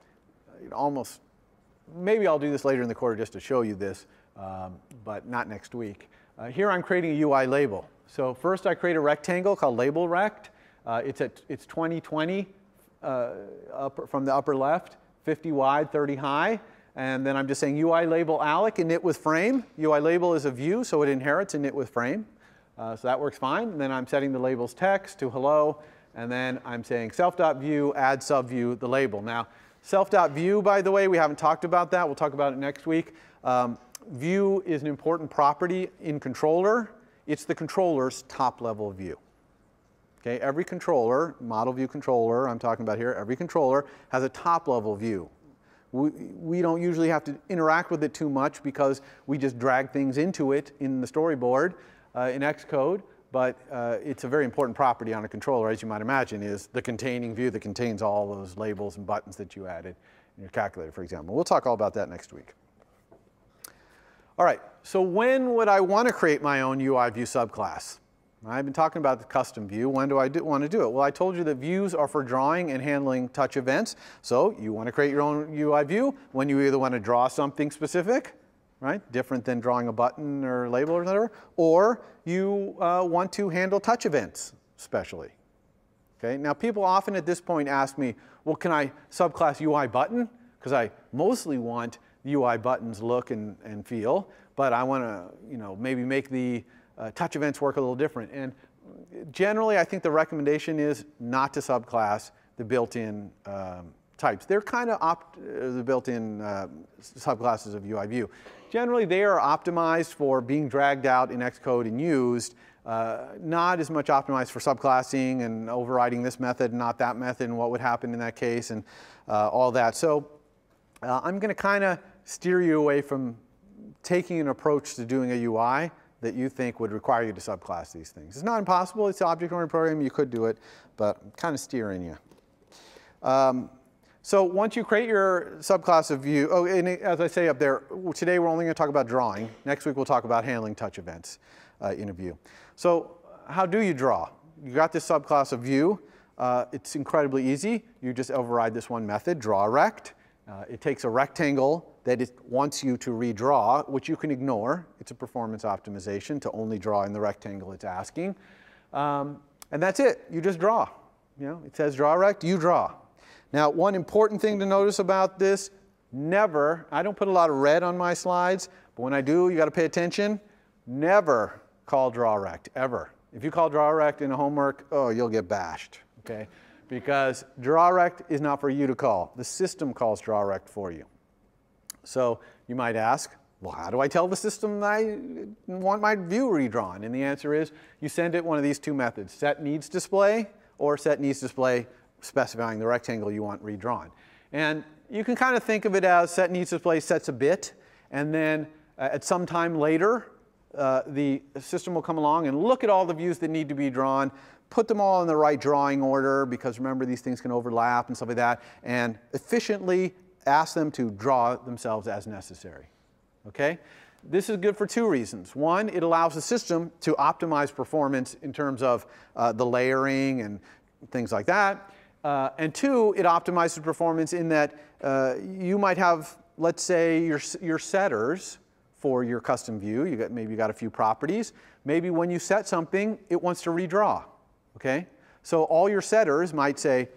Maybe I'll do this later in the quarter just to show you this, but not next week. Here I'm creating a UI label. So first I create a rectangle called label rect. It's 2020 from the upper left, 50 wide, 30 high. And then I'm just saying UI label alloc init with frame. UI label is a view, so it inherits init with frame. So that works fine. And then I'm setting the label's text to hello. And then I'm saying self.view, add subview, the label. Now, self.view, by the way, we haven't talked about that. We'll talk about it next week. View is an important property in controller. It's the controller's top-level view. Okay, every controller, model view controller I'm talking about here, every controller has a top-level view. We don't usually have to interact with it too much because we just drag things into it in the storyboard in Xcode. But it's a very important property on a controller, as you might imagine, is the containing view that contains all those labels and buttons that you added in your calculator, for example. We'll talk all about that next week. All right, so when would I want to create my own UI view subclass? I've been talking about the custom view. When do I want to do it? Well, I told you that views are for drawing and handling touch events. So you want to create your own UI view when you either want to draw something specific, right, different than drawing a button or label or whatever, or you want to handle touch events specially. Okay? Now, people often at this point ask me, well, can I subclass UI button? Because I mostly want UI buttons look and feel, but I want to maybe make the touch events work a little different. And generally, I think the recommendation is not to subclass the built-in types. They're kind of the built-in subclasses of UI view. Generally, they are optimized for being dragged out in Xcode and used, not as much optimized for subclassing and overriding this method and not that method and what would happen in that case and all that. So I'm going to kind of steer you away from taking an approach to doing a UI that you think would require you to subclass these things. It's not impossible. It's object-oriented programming. You could do it, but I'm kind of steering you. So once you create your subclass of view, oh, and as I say up there, today we're only going to talk about drawing. Next week we'll talk about handling touch events in a view. So how do you draw? You got this subclass of view. It's incredibly easy. You just override this one method, drawRect. It takes a rectangle that it wants you to redraw, which you can ignore. It's a performance optimization to only draw in the rectangle it's asking. And that's it. You just draw. It says drawRect, you draw. Now, one important thing to notice about this, never, I don't put a lot of red on my slides, but when I do, you got to pay attention. Never call drawRect, ever. If you call drawRect in a homework, oh, you'll get bashed, okay? Because drawRect is not for you to call. The system calls drawRect for you. So you might ask, well, how do I tell the system that I want my view redrawn? And the answer is, you send it one of these two methods, setNeedsDisplay or setNeedsDisplay specifying the rectangle you want redrawn. And you can kind of think of it as setNeedsDisplay sets a bit, and then at some time later, the system will come along and look at all the views that need to be drawn, put them all in the right drawing order, because remember, these things can overlap and stuff like that, and efficiently ask them to draw themselves as necessary. Okay? This is good for two reasons. One, it allows the system to optimize performance in terms of the layering and things like that. And two, it optimizes performance in that you might have, let's say, your setters for your custom view. Maybe you got a few properties. Maybe when you set something, it wants to redraw. Okay? So all your setters might say,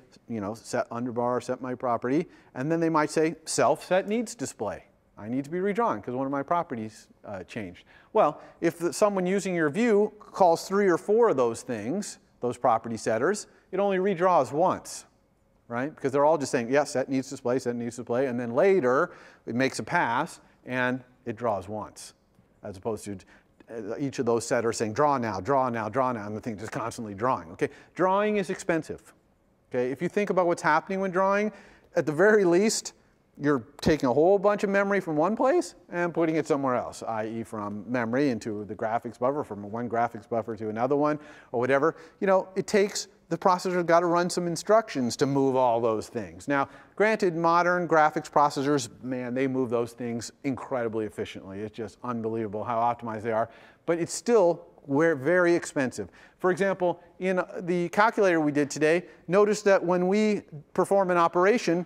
set underbar, set my property, and then they might say self set needs display. I need to be redrawn because one of my properties changed. Well, if someone using your view calls 3 or 4 of those things, those property setters, it only redraws once, right? Because they're all just saying, yes, set needs display, and then later it makes a pass and it draws once, as opposed to each of those setters saying draw now, draw now, draw now, and the thing just constantly drawing. Okay, drawing is expensive. Okay, if you think about what's happening when drawing, at the very least, you're taking a whole bunch of memory from one place and putting it somewhere else, i.e. from memory into the graphics buffer, from one graphics buffer to another one, or whatever. It takes, the processor's got to run some instructions to move all those things. Now, granted, modern graphics processors, man, they move those things incredibly efficiently. It's just unbelievable how optimized they are. But it's still very expensive. For example, in the calculator we did today, notice that when we perform an operation,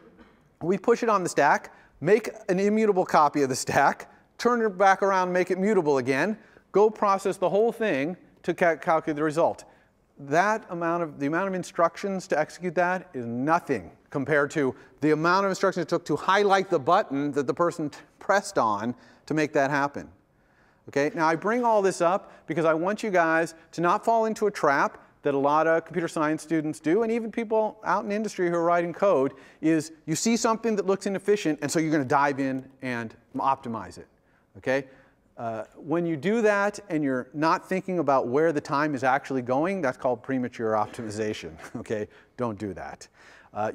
we push it on the stack, make an immutable copy of the stack, turn it back around, make it mutable again, go process the whole thing to calculate the result. the amount of instructions to execute that is nothing compared to the amount of instructions it took to highlight the button that the person pressed on to make that happen. Okay? Now I bring all this up because I want you guys to not fall into a trap that a lot of computer science students do, and even people out in industry who are writing code, is you see something that looks inefficient, and so you're going to dive in and optimize it. Okay? When you do that and you're not thinking about where the time is actually going, that's called premature optimization. Okay? Don't do that.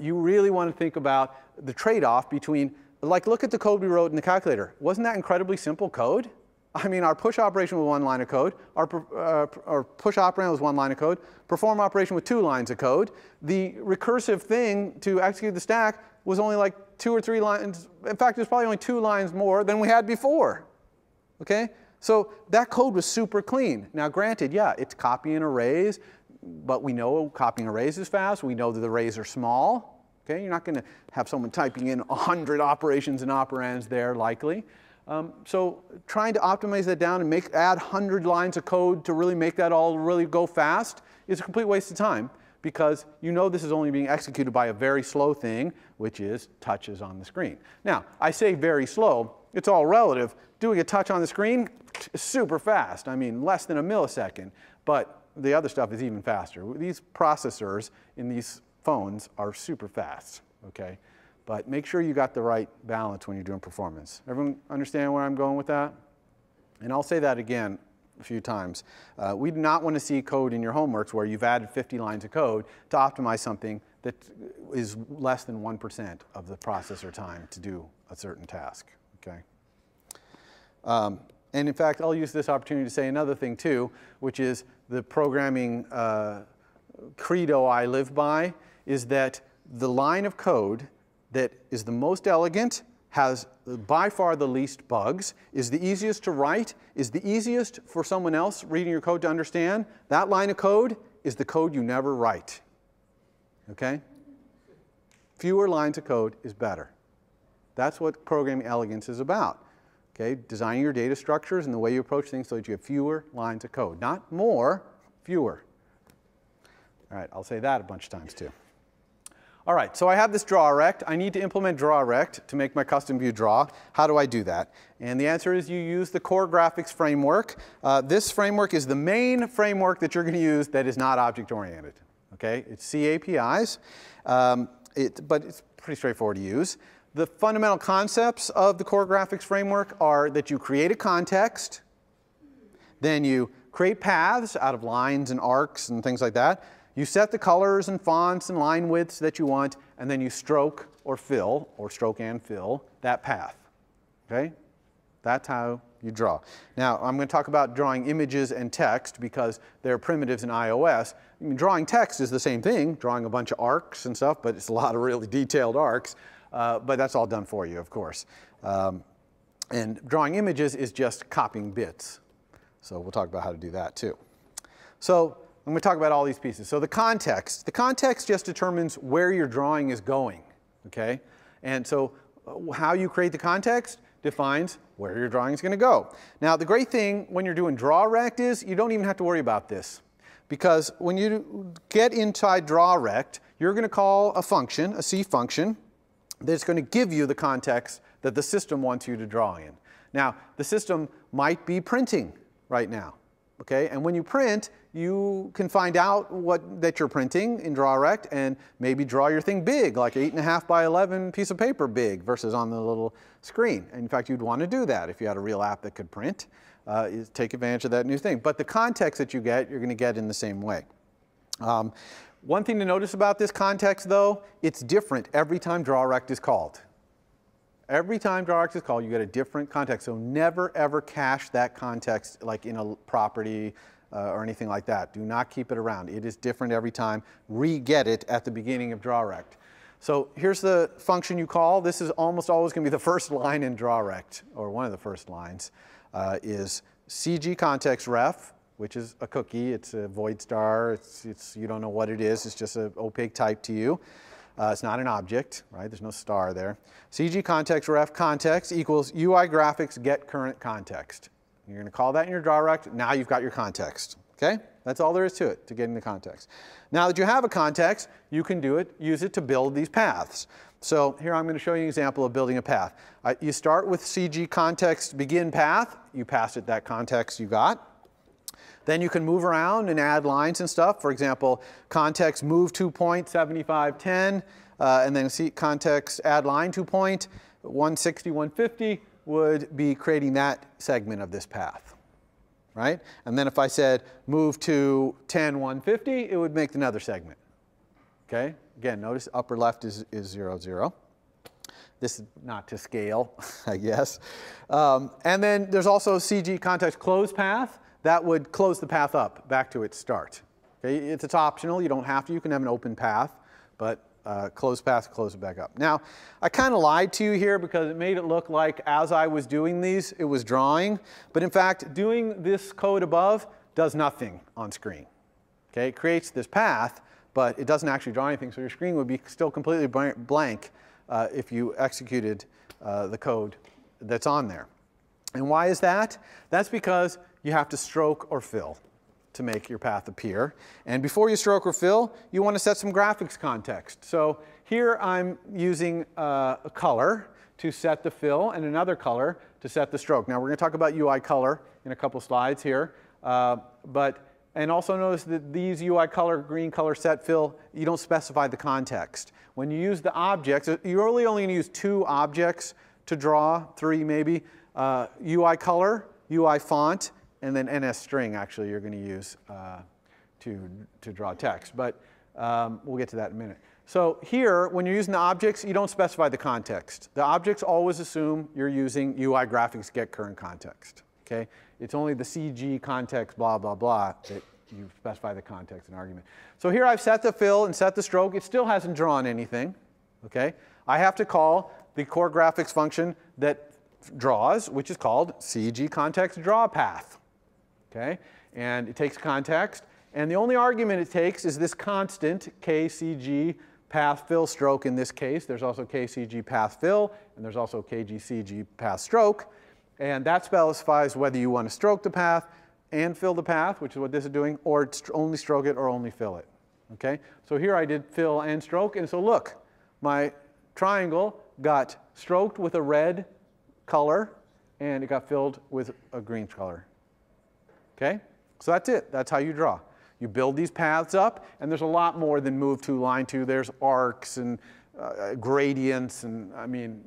You really want to think about the trade-off between, like, look at the code we wrote in the calculator. Wasn't that incredibly simple code? I mean, our push operation was 1 line of code. Our push operand was 1 line of code. Perform operation with 2 lines of code. The recursive thing to execute the stack was only like 2 or 3 lines. In fact, there's probably only 2 lines more than we had before. Okay? So that code was super clean. Now, granted, yeah, it's copying arrays, but we know copying arrays is fast. We know that the arrays are small. Okay? You're not going to have someone typing in 100 operations and operands there, likely. So trying to optimize that down and add 100 lines of code to really make that all really go fast is a complete waste of time, because you know this is only being executed by a very slow thing, which is touches on the screen. Now, I say very slow. It's all relative. Doing a touch on the screen is super fast. I mean, less than a millisecond. But the other stuff is even faster. These processors in these phones are super fast. Okay? But make sure you got the right balance when you're doing performance. Everyone understand where I'm going with that? And I'll say that again a few times. We do not want to see code in your homeworks where you've added 50 lines of code to optimize something that is less than 1% of the processor time to do a certain task. Okay? And in fact, I'll use this opportunity to say another thing too, which is the programming credo I live by, is that the line of code that is the most elegant, has by far the least bugs, is the easiest to write, is the easiest for someone else reading your code to understand, that line of code is the code you never write. Okay? Fewer lines of code is better. That's what programming elegance is about. Okay? Designing your data structures and the way you approach things so that you have fewer lines of code. Not more, fewer. All right, I'll say that a bunch of times too. All right, so I have this drawRect. I need to implement drawRect to make my custom view draw. How do I do that? And the answer is you use the Core Graphics framework. This framework is the main framework that you're going to use that is not object-oriented. Okay? It's C APIs, but it's pretty straightforward to use. The fundamental concepts of the Core Graphics framework are that you create a context, then you create paths out of lines and arcs and things like that. You set the colors and fonts and line widths that you want, and then you stroke or fill, or stroke and fill, that path. Okay? That's how you draw. Now, I'm going to talk about drawing images and text because they're primitives in iOS. I mean, drawing text is the same thing, drawing a bunch of arcs and stuff, but it's a lot of really detailed arcs. But that's all done for you, of course. And drawing images is just copying bits. So we'll talk about how to do that too. So I'm going to talk about all these pieces. So the context just determines where your drawing is going, okay? And so how you create the context defines where your drawing is going to go. Now, the great thing when you're doing drawRect is you don't even have to worry about this, because when you get inside drawRect, you're going to call a function, a C function, that's going to give you the context that the system wants you to draw in. Now, the system might be printing right now, okay? And when you print, you can find out that you're printing in drawRect and maybe draw your thing big, like 8.5 by 11 piece of paper big versus on the little screen. And in fact, you'd want to do that if you had a real app that could print. Take advantage of that new thing. But the context that you get, you're going to get in the same way. One thing to notice about this context, though, it's different every time drawRect is called. Every time drawRect is called, you get a different context. So never, ever cache that context like in a property or anything like that. Do not keep it around. It is different every time. Re-get it at the beginning of drawRect. So here's the function you call. This is almost always going to be the first line in drawRect, or one of the first lines, is CG context ref, which is a cookie. It's a void star. You don't know what it is. It's just an opaque type to you. It's not an object, right? There's no star there. CG context ref context equals UI graphics get current context. You're going to call that in your drawRect. Now you've got your context. Okay? That's all there is to it, to getting the context. Now that you have a context, you can use it to build these paths. So here I'm going to show you an example of building a path. You start with CG context begin path. You pass it that context you got. Then you can move around and add lines and stuff. For example, context move 2 point 7510, and then see context add line 2 point 160 150 would be creating that segment of this path, right? And then if I said move to 10 150, it would make another segment. Okay. Again, notice upper left is 0 0. This is not to scale, I guess. And then there's also CG context close path. That would close the path up back to its start. Okay? It's optional. You don't have to. You can have an open path, but close path, close it back up. Now, I kind of lied to you here because it made it look like as I was doing these, it was drawing. But in fact, doing this code above does nothing on screen. Okay? It creates this path, but it doesn't actually draw anything. So your screen would be still completely blank if you executed the code that's on there. And why is that? That's because you have to stroke or fill to make your path appear. And before you stroke or fill, you want to set some graphics context. So here I'm using a color to set the fill and another color to set the stroke. Now we're going to talk about UI color in a couple slides here. And also notice that these UI color, green color, set, fill, you don't specify the context. When you use the objects, you're really only going to use 2 objects to draw, 3 maybe. UI color, UI font, and then NS string actually you're going to use to draw text. But we'll get to that in a minute. So here, when you're using the objects, you don't specify the context. The objects always assume you're using UI graphics get current context. Okay? It's only the CG context blah, blah, blah that you specify the context and argument. So here I've set the fill and set the stroke. It still hasn't drawn anything. Okay? I have to call the core graphics function that draws, which is called CG context draw path. Okay? And it takes context. And the only argument it takes is this constant KCG path fill stroke in this case. There's also KCG path fill, and there's also KGCG path stroke. And that specifies whether you want to stroke the path and fill the path, which is what this is doing, or only stroke it or only fill it. Okay? So here I did fill and stroke. And so look, my triangle got stroked with a red color, and it got filled with a green color. Okay? So that's it. That's how you draw. You build these paths up, and there's a lot more than move to line 2. There's arcs and gradients, and I mean,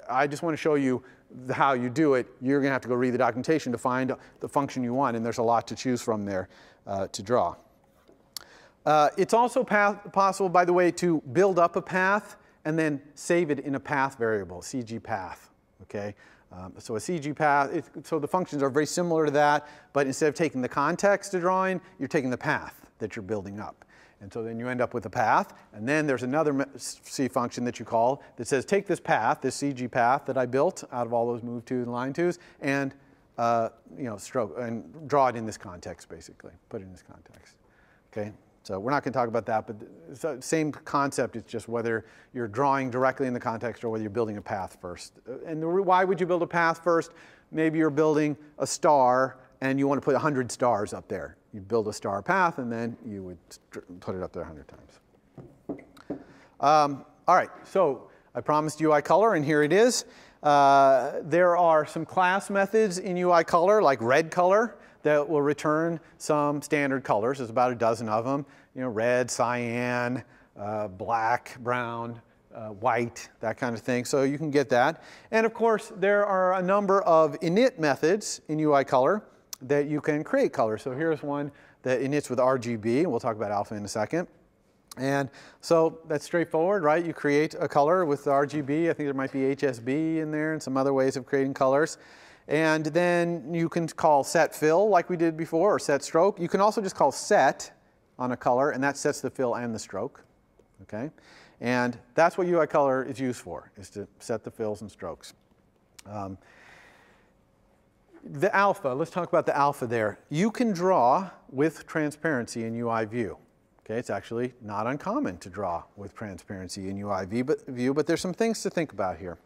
I just want to show you how you do it. You're going to have to go read the documentation to find the function you want, and there's a lot to choose from there to draw. It's also possible, by the way, to build up a path and then save it in a path variable, CG path. Okay? So a CG path, so the functions are very similar to that, but instead of taking the context to drawing, you're taking the path that you're building up. And so then you end up with a path, and then there's another C function that you call that says take this path, this CG path that I built out of all those move 2 and line 2s, and stroke and draw it in this context basically. Put it in this context. Okay. So we're not going to talk about that, but it's the same concept. It's just whether you're drawing directly in the context or whether you're building a path first. And why would you build a path first? Maybe you're building a star and you want to put 100 stars up there. You build a star path and then you would put it up there 100 times. All right, so I promised UI color, and here it is. There are some class methods in UI color, like red color, that will return some standard colors. There's about a dozen of them. Red, cyan, black, brown, white, that kind of thing. So you can get that. And of course, there are a number of init methods in UI color that you can create color. So here's one that inits with RGB, and we'll talk about alpha in a second. And so that's straightforward, right? You create a color with RGB. I think there might be HSB in there and some other ways of creating colors. And then you can call set fill like we did before, or set stroke. You can also just call set on a color, and that sets the fill and the stroke. Okay? And that's what UI color is used for, is to set the fills and strokes. The alpha, let's talk about the alpha there. You can draw with transparency in UI view. Okay, it's actually not uncommon to draw with transparency in UI view, but there's some things to think about here.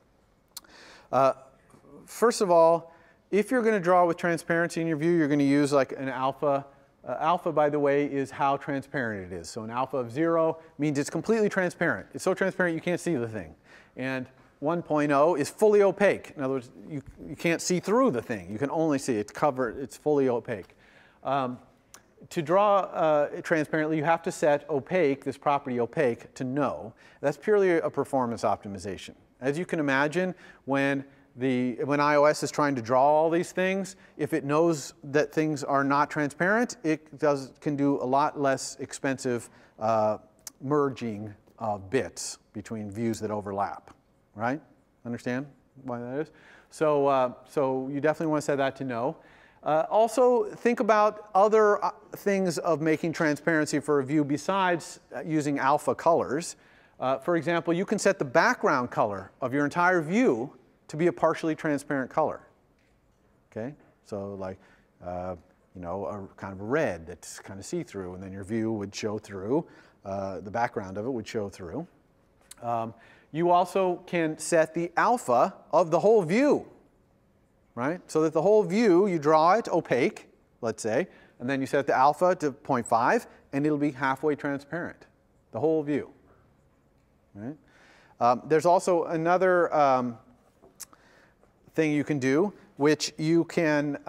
First of all, if you're going to draw with transparency in your view, you're going to use like an alpha Alpha, by the way, is how transparent it is. So an alpha of 0 means it's completely transparent. It's so transparent you can't see the thing. And 1.0 is fully opaque. In other words, you can't see through the thing. You can only see it's covered. It's fully opaque. To draw transparently, you have to set opaque, this property opaque, to no. That's purely a performance optimization. As you can imagine, when iOS is trying to draw all these things, if it knows that things are not transparent, it can do a lot less expensive merging of bits between views that overlap, right? Understand why that is? So you definitely want to set that to no. Also, think about other things of making transparency for a view besides using alpha colors. For example, you can set the background color of your entire view to be a partially transparent color. Okay, so like you know, a kind of a red that's kind of see-through, and then your view would show through. The background of it would show through. You also can set the alpha of the whole view, right? So that the whole view, you draw it opaque, let's say, and then you set the alpha to 0.5, and it'll be halfway transparent, the whole view. Right? There's also another thing you can do, which you can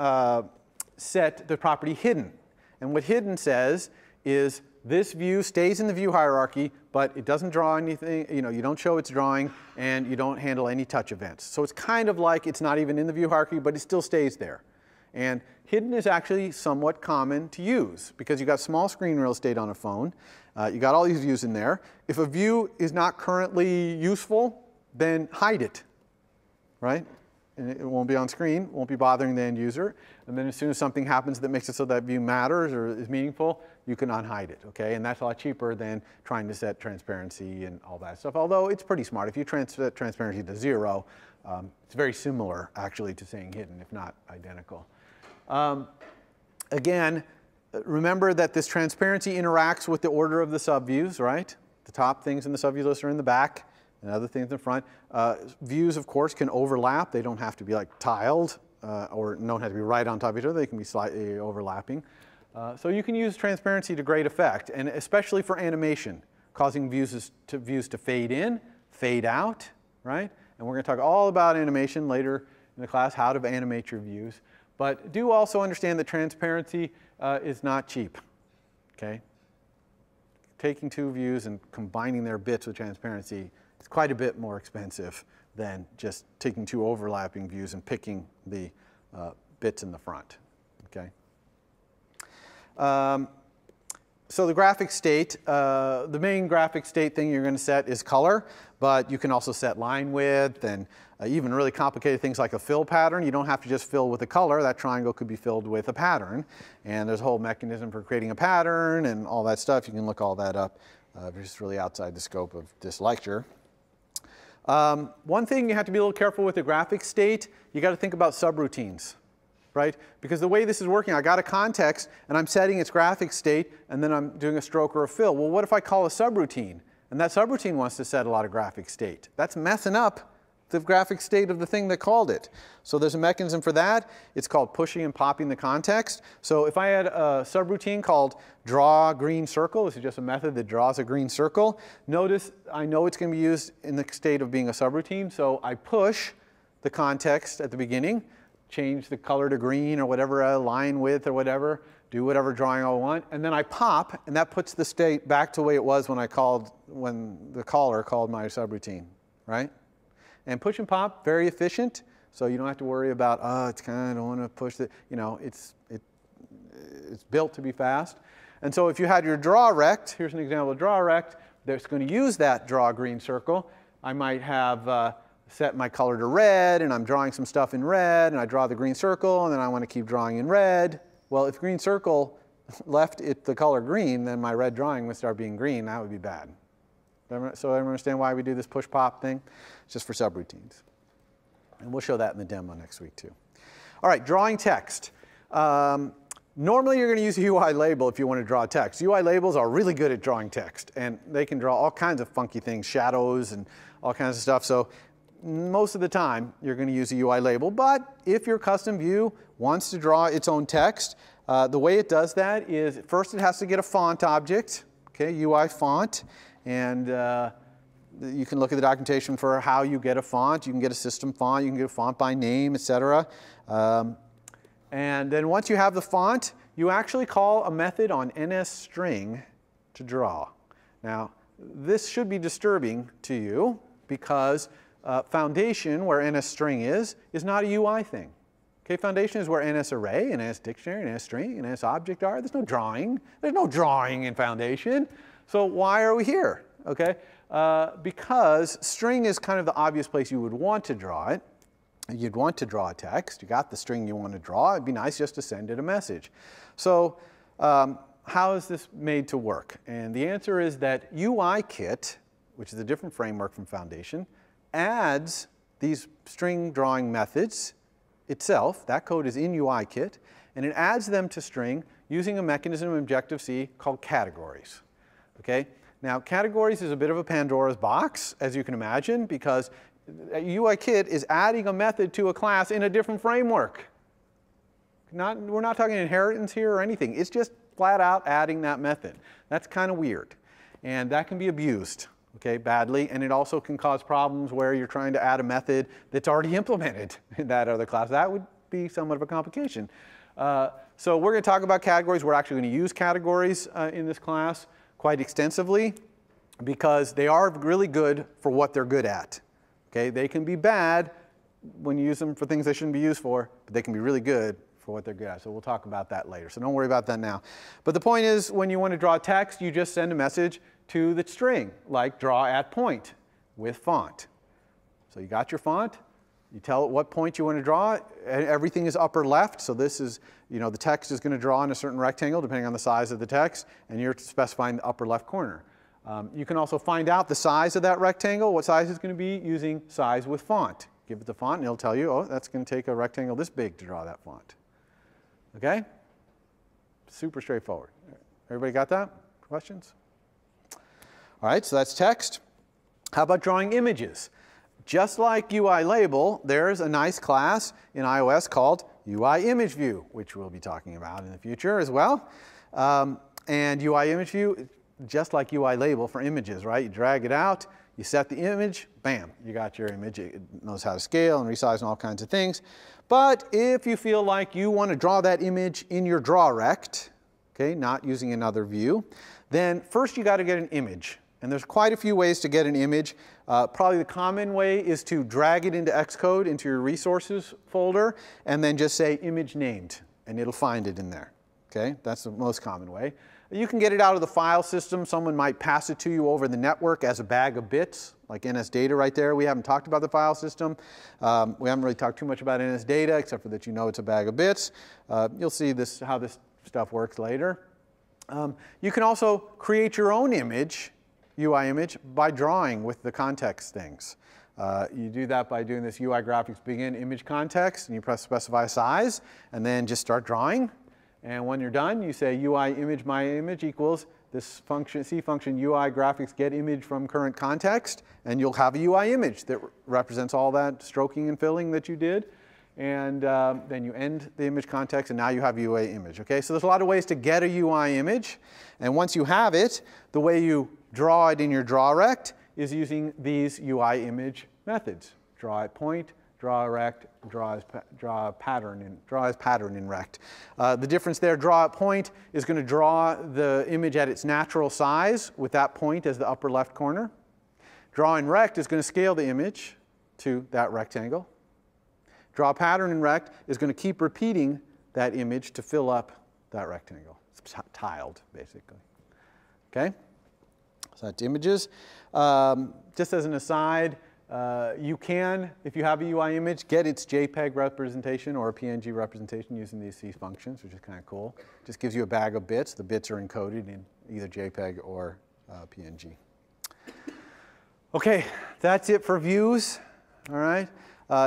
set the property hidden. And what hidden says is this view stays in the view hierarchy, but it doesn't draw anything, you know, you don't show it's drawing, and you don't handle any touch events. So it's kind of like it's not even in the view hierarchy, but it still stays there. And hidden is actually somewhat common to use because you've got small screen real estate on a phone. You got all these views in there. If a view is not currently useful, then hide it, right? And it won't be on screen, won't be bothering the end user. And then as soon as something happens that makes it so that view matters or is meaningful, you can unhide it, okay? And that's a lot cheaper than trying to set transparency and all that stuff, although it's pretty smart. If you set transparency to 0, it's very similar, actually, to saying hidden, if not identical. Again, remember that this transparency interacts with the order of the subviews, right? The top things in the subview list are in the back, and other things in the front. Views, of course, can overlap. They don't have to be like tiled or don't have to be right on top of each other. They can be slightly overlapping. So you can use transparency to great effect, and especially for animation, causing views to fade in, fade out, right? And we're going to talk all about animation later in the class, how to animate your views. But do also understand that transparency is not cheap, okay? Taking two views and combining their bits with transparency is quite a bit more expensive than just taking two overlapping views and picking the bits in the front, okay? So the graphic state, the main graphic state thing you're going to set is color, but you can also set line width and even really complicated things like a fill pattern. You don't have to just fill with a color. That triangle could be filled with a pattern. And there's a whole mechanism for creating a pattern and all that stuff. You can look all that up. It's really outside the scope of this lecture. One thing you have to be a little careful with the graphic state, you got to think about subroutines. Right? Because the way this is working, I got a context and I'm setting its graphic state and then I'm doing a stroke or a fill. Well, what if I call a subroutine? And that subroutine wants to set a lot of graphic state. That's messing up the graphic state of the thing that called it. So there's a mechanism for that. It's called pushing and popping the context. So if I had a subroutine called draw green circle, this is just a method that draws a green circle. Notice I know it's going to be used in the state of being a subroutine. So I push the context at the beginning, change the color to green or whatever, line width or whatever, do whatever drawing I want, and then I pop, and that puts the state back to the way it was when the caller called my subroutine, right? And push and pop, very efficient, so you don't have to worry about, it's kind of, I don't want to push it, you know, it's built to be fast. And so if you had your draw rect, here's an example of draw rect, that's going to use that draw green circle. I might have set my color to red, and I'm drawing some stuff in red, and I draw the green circle, and then I want to keep drawing in red. Well, if green circle left it the color green, then my red drawing would start being green. That would be bad. So everyone understand why we do this push-pop thing? It's just for subroutines. And we'll show that in the demo next week, too. All right, drawing text. Normally, you're going to use a UI label if you want to draw text. UI labels are really good at drawing text, and they can draw all kinds of funky things, shadows and all kinds of stuff. So most of the time, you're going to use a UI label, but if your custom view wants to draw its own text, The way it does that is first it has to get a font object, okay, UI font, and you can look at the documentation for how you get a font. You can get a system font, you can get a font by name, etc. And then once you have the font, you actually call a method on NSString to draw. Now, this should be disturbing to you because Foundation, where NSString is not a UI thing. Okay, Foundation is where NSArray and NSDictionary and NSString and NSObject are. There's no drawing. There's no drawing in Foundation. So why are we here? Okay, because string is kind of the obvious place you would want to draw it. You'd want to draw a text. You got the string you want to draw. It'd be nice just to send it a message. So how is this made to work? And the answer is that UIKit, which is a different framework from Foundation, adds these string drawing methods itself. That code is in UIKit, and it adds them to string using a mechanism in Objective-C called categories. Okay? Now, categories is a bit of a Pandora's box, as you can imagine, because UIKit is adding a method to a class in a different framework. We're not talking inheritance here or anything. It's just flat out adding that method. That's kind of weird. And that can be abused, okay, badly. And it also can cause problems where you're trying to add a method that's already implemented in that other class. That would be somewhat of a complication. So we're going to talk about categories. We're actually going to use categories in this class quite extensively because they are really good for what they're good at. Okay, they can be bad when you use them for things they shouldn't be used for, but they can be really good for what they're good at. So we'll talk about that later. So don't worry about that now. But the point is, when you want to draw text, you just send a message to the string, like draw at point with font. So you got your font. You tell it what point you want to draw. Everything is upper left. So this is, the text is going to draw in a certain rectangle depending on the size of the text, and you're specifying the upper left corner. You can also find out the size of that rectangle, what size it's going to be, using size with font. Give it the font, and it'll tell you, oh, that's going to take a rectangle this big to draw that font. Okay? Super straightforward. Everybody got that? Questions? All right, so that's text. How about drawing images? Just like UI label, there's a nice class in iOS called UI Image View, which we'll be talking about in the future as well. And UI Image View, just like UI label for images, right? You drag it out, you set the image, bam, you got your image. It knows how to scale and resize and all kinds of things. But if you feel like you want to draw that image in your DrawRect, okay, not using another view, then first you got to get an image. And there's quite a few ways to get an image. Probably the common way is to drag it into Xcode, into your resources folder, and then just say image named, and it'll find it in there. Okay, that's the most common way. You can get it out of the file system. Someone might pass it to you over the network as a bag of bits, like NSData right there. We haven't talked about the file system. We haven't really talked too much about NSData, except for that you know it's a bag of bits. You'll see this, how this stuff works later. You can also create your own image, UI image, by drawing with the context things. You do that by doing this UI graphics begin image context, and you press specify size, and then just start drawing. And when you're done, you say UI image my image equals this function, C function UI graphics get image from current context, and you'll have a UI image that represents all that stroking and filling that you did. And then you end the image context, and now you have a UI image. Okay, so there's a lot of ways to get a UI image. And once you have it, the way you draw it in your DrawRect is using these UI image methods. Draw at point, draw rect, draw as pattern in rect. The difference there, draw at point, is going to draw the image at its natural size with that point as the upper left corner. Draw in rect is going to scale the image to that rectangle. Draw pattern in rect is going to keep repeating that image to fill up that rectangle. It's tiled, basically. Okay? So that's images. Just as an aside, you can, if you have a UI image, get its JPEG representation or a PNG representation using these C functions, which is kind of cool. Just gives you a bag of bits. The bits are encoded in either JPEG or PNG. Okay, that's it for views. All right.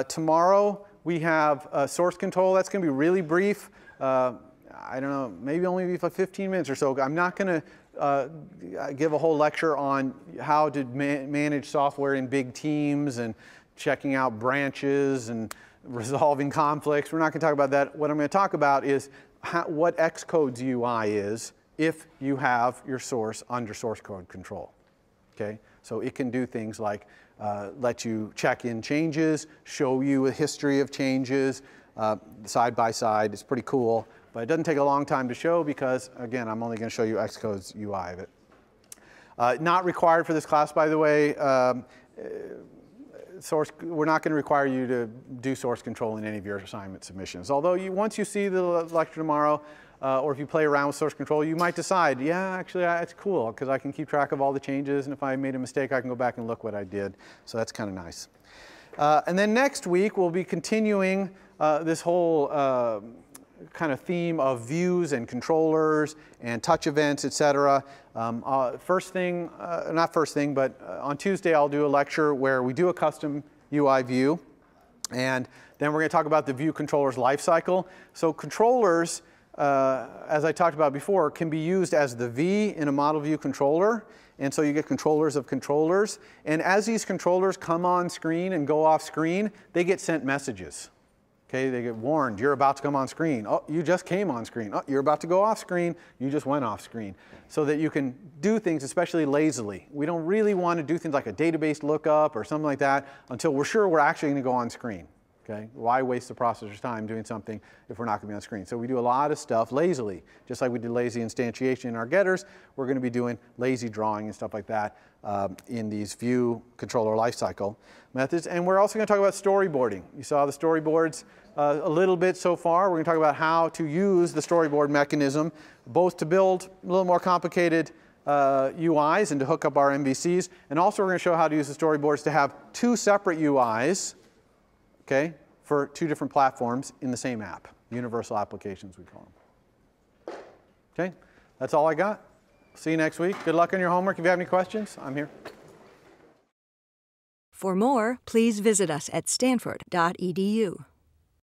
Tomorrow we have source control. That's going to be really brief. I don't know, maybe only for 15 minutes or so. I'm not going to give a whole lecture on how to manage software in big teams and checking out branches and resolving conflicts. We're not going to talk about that. What I'm going to talk about is what Xcode's UI is if you have your source under source code control. Okay? So it can do things like let you check in changes, show you a history of changes side by side. It's pretty cool, but it doesn't take a long time to show because, again, I'm only going to show you Xcode's UI of it. Not required for this class, by the way. We're not going to require you to do source control in any of your assignment submissions. Although once you see the lecture tomorrow, or if you play around with source control, you might decide, yeah, actually, it's cool, because I can keep track of all the changes, and if I made a mistake, I can go back and look what I did. So that's kind of nice. And then next week, we'll be continuing this whole kind of theme of views and controllers and touch events, etc. First thing, not first thing, but on Tuesday, I'll do a lecture where we do a custom UI view. And then we're going to talk about the view controller's lifecycle. So controllers, as I talked about before, can be used as the V in a model view controller. And so you get controllers of controllers. And as these controllers come on screen and go off screen, they get sent messages. Okay, they get warned, you're about to come on screen. Oh, you just came on screen. Oh, you're about to go off screen. You just went off screen. So that you can do things, especially lazily. We don't really want to do things like a database lookup or something like that until we're sure we're actually going to go on screen. Okay? Why waste the processor's time doing something if we're not going to be on screen? So we do a lot of stuff lazily. Just like we did lazy instantiation in our getters, we're going to be doing lazy drawing and stuff like that in these view controller lifecycle methods. And we're also going to talk about storyboarding. You saw the storyboards a little bit so far. We're going to talk about how to use the storyboard mechanism, both to build a little more complicated UIs and to hook up our MVCs. And also we're going to show how to use the storyboards to have two separate UIs, okay, for two different platforms in the same app. Universal applications, we call them. Okay, that's all I got. See you next week. Good luck on your homework. If you have any questions, I'm here. For more, please visit us at stanford.edu.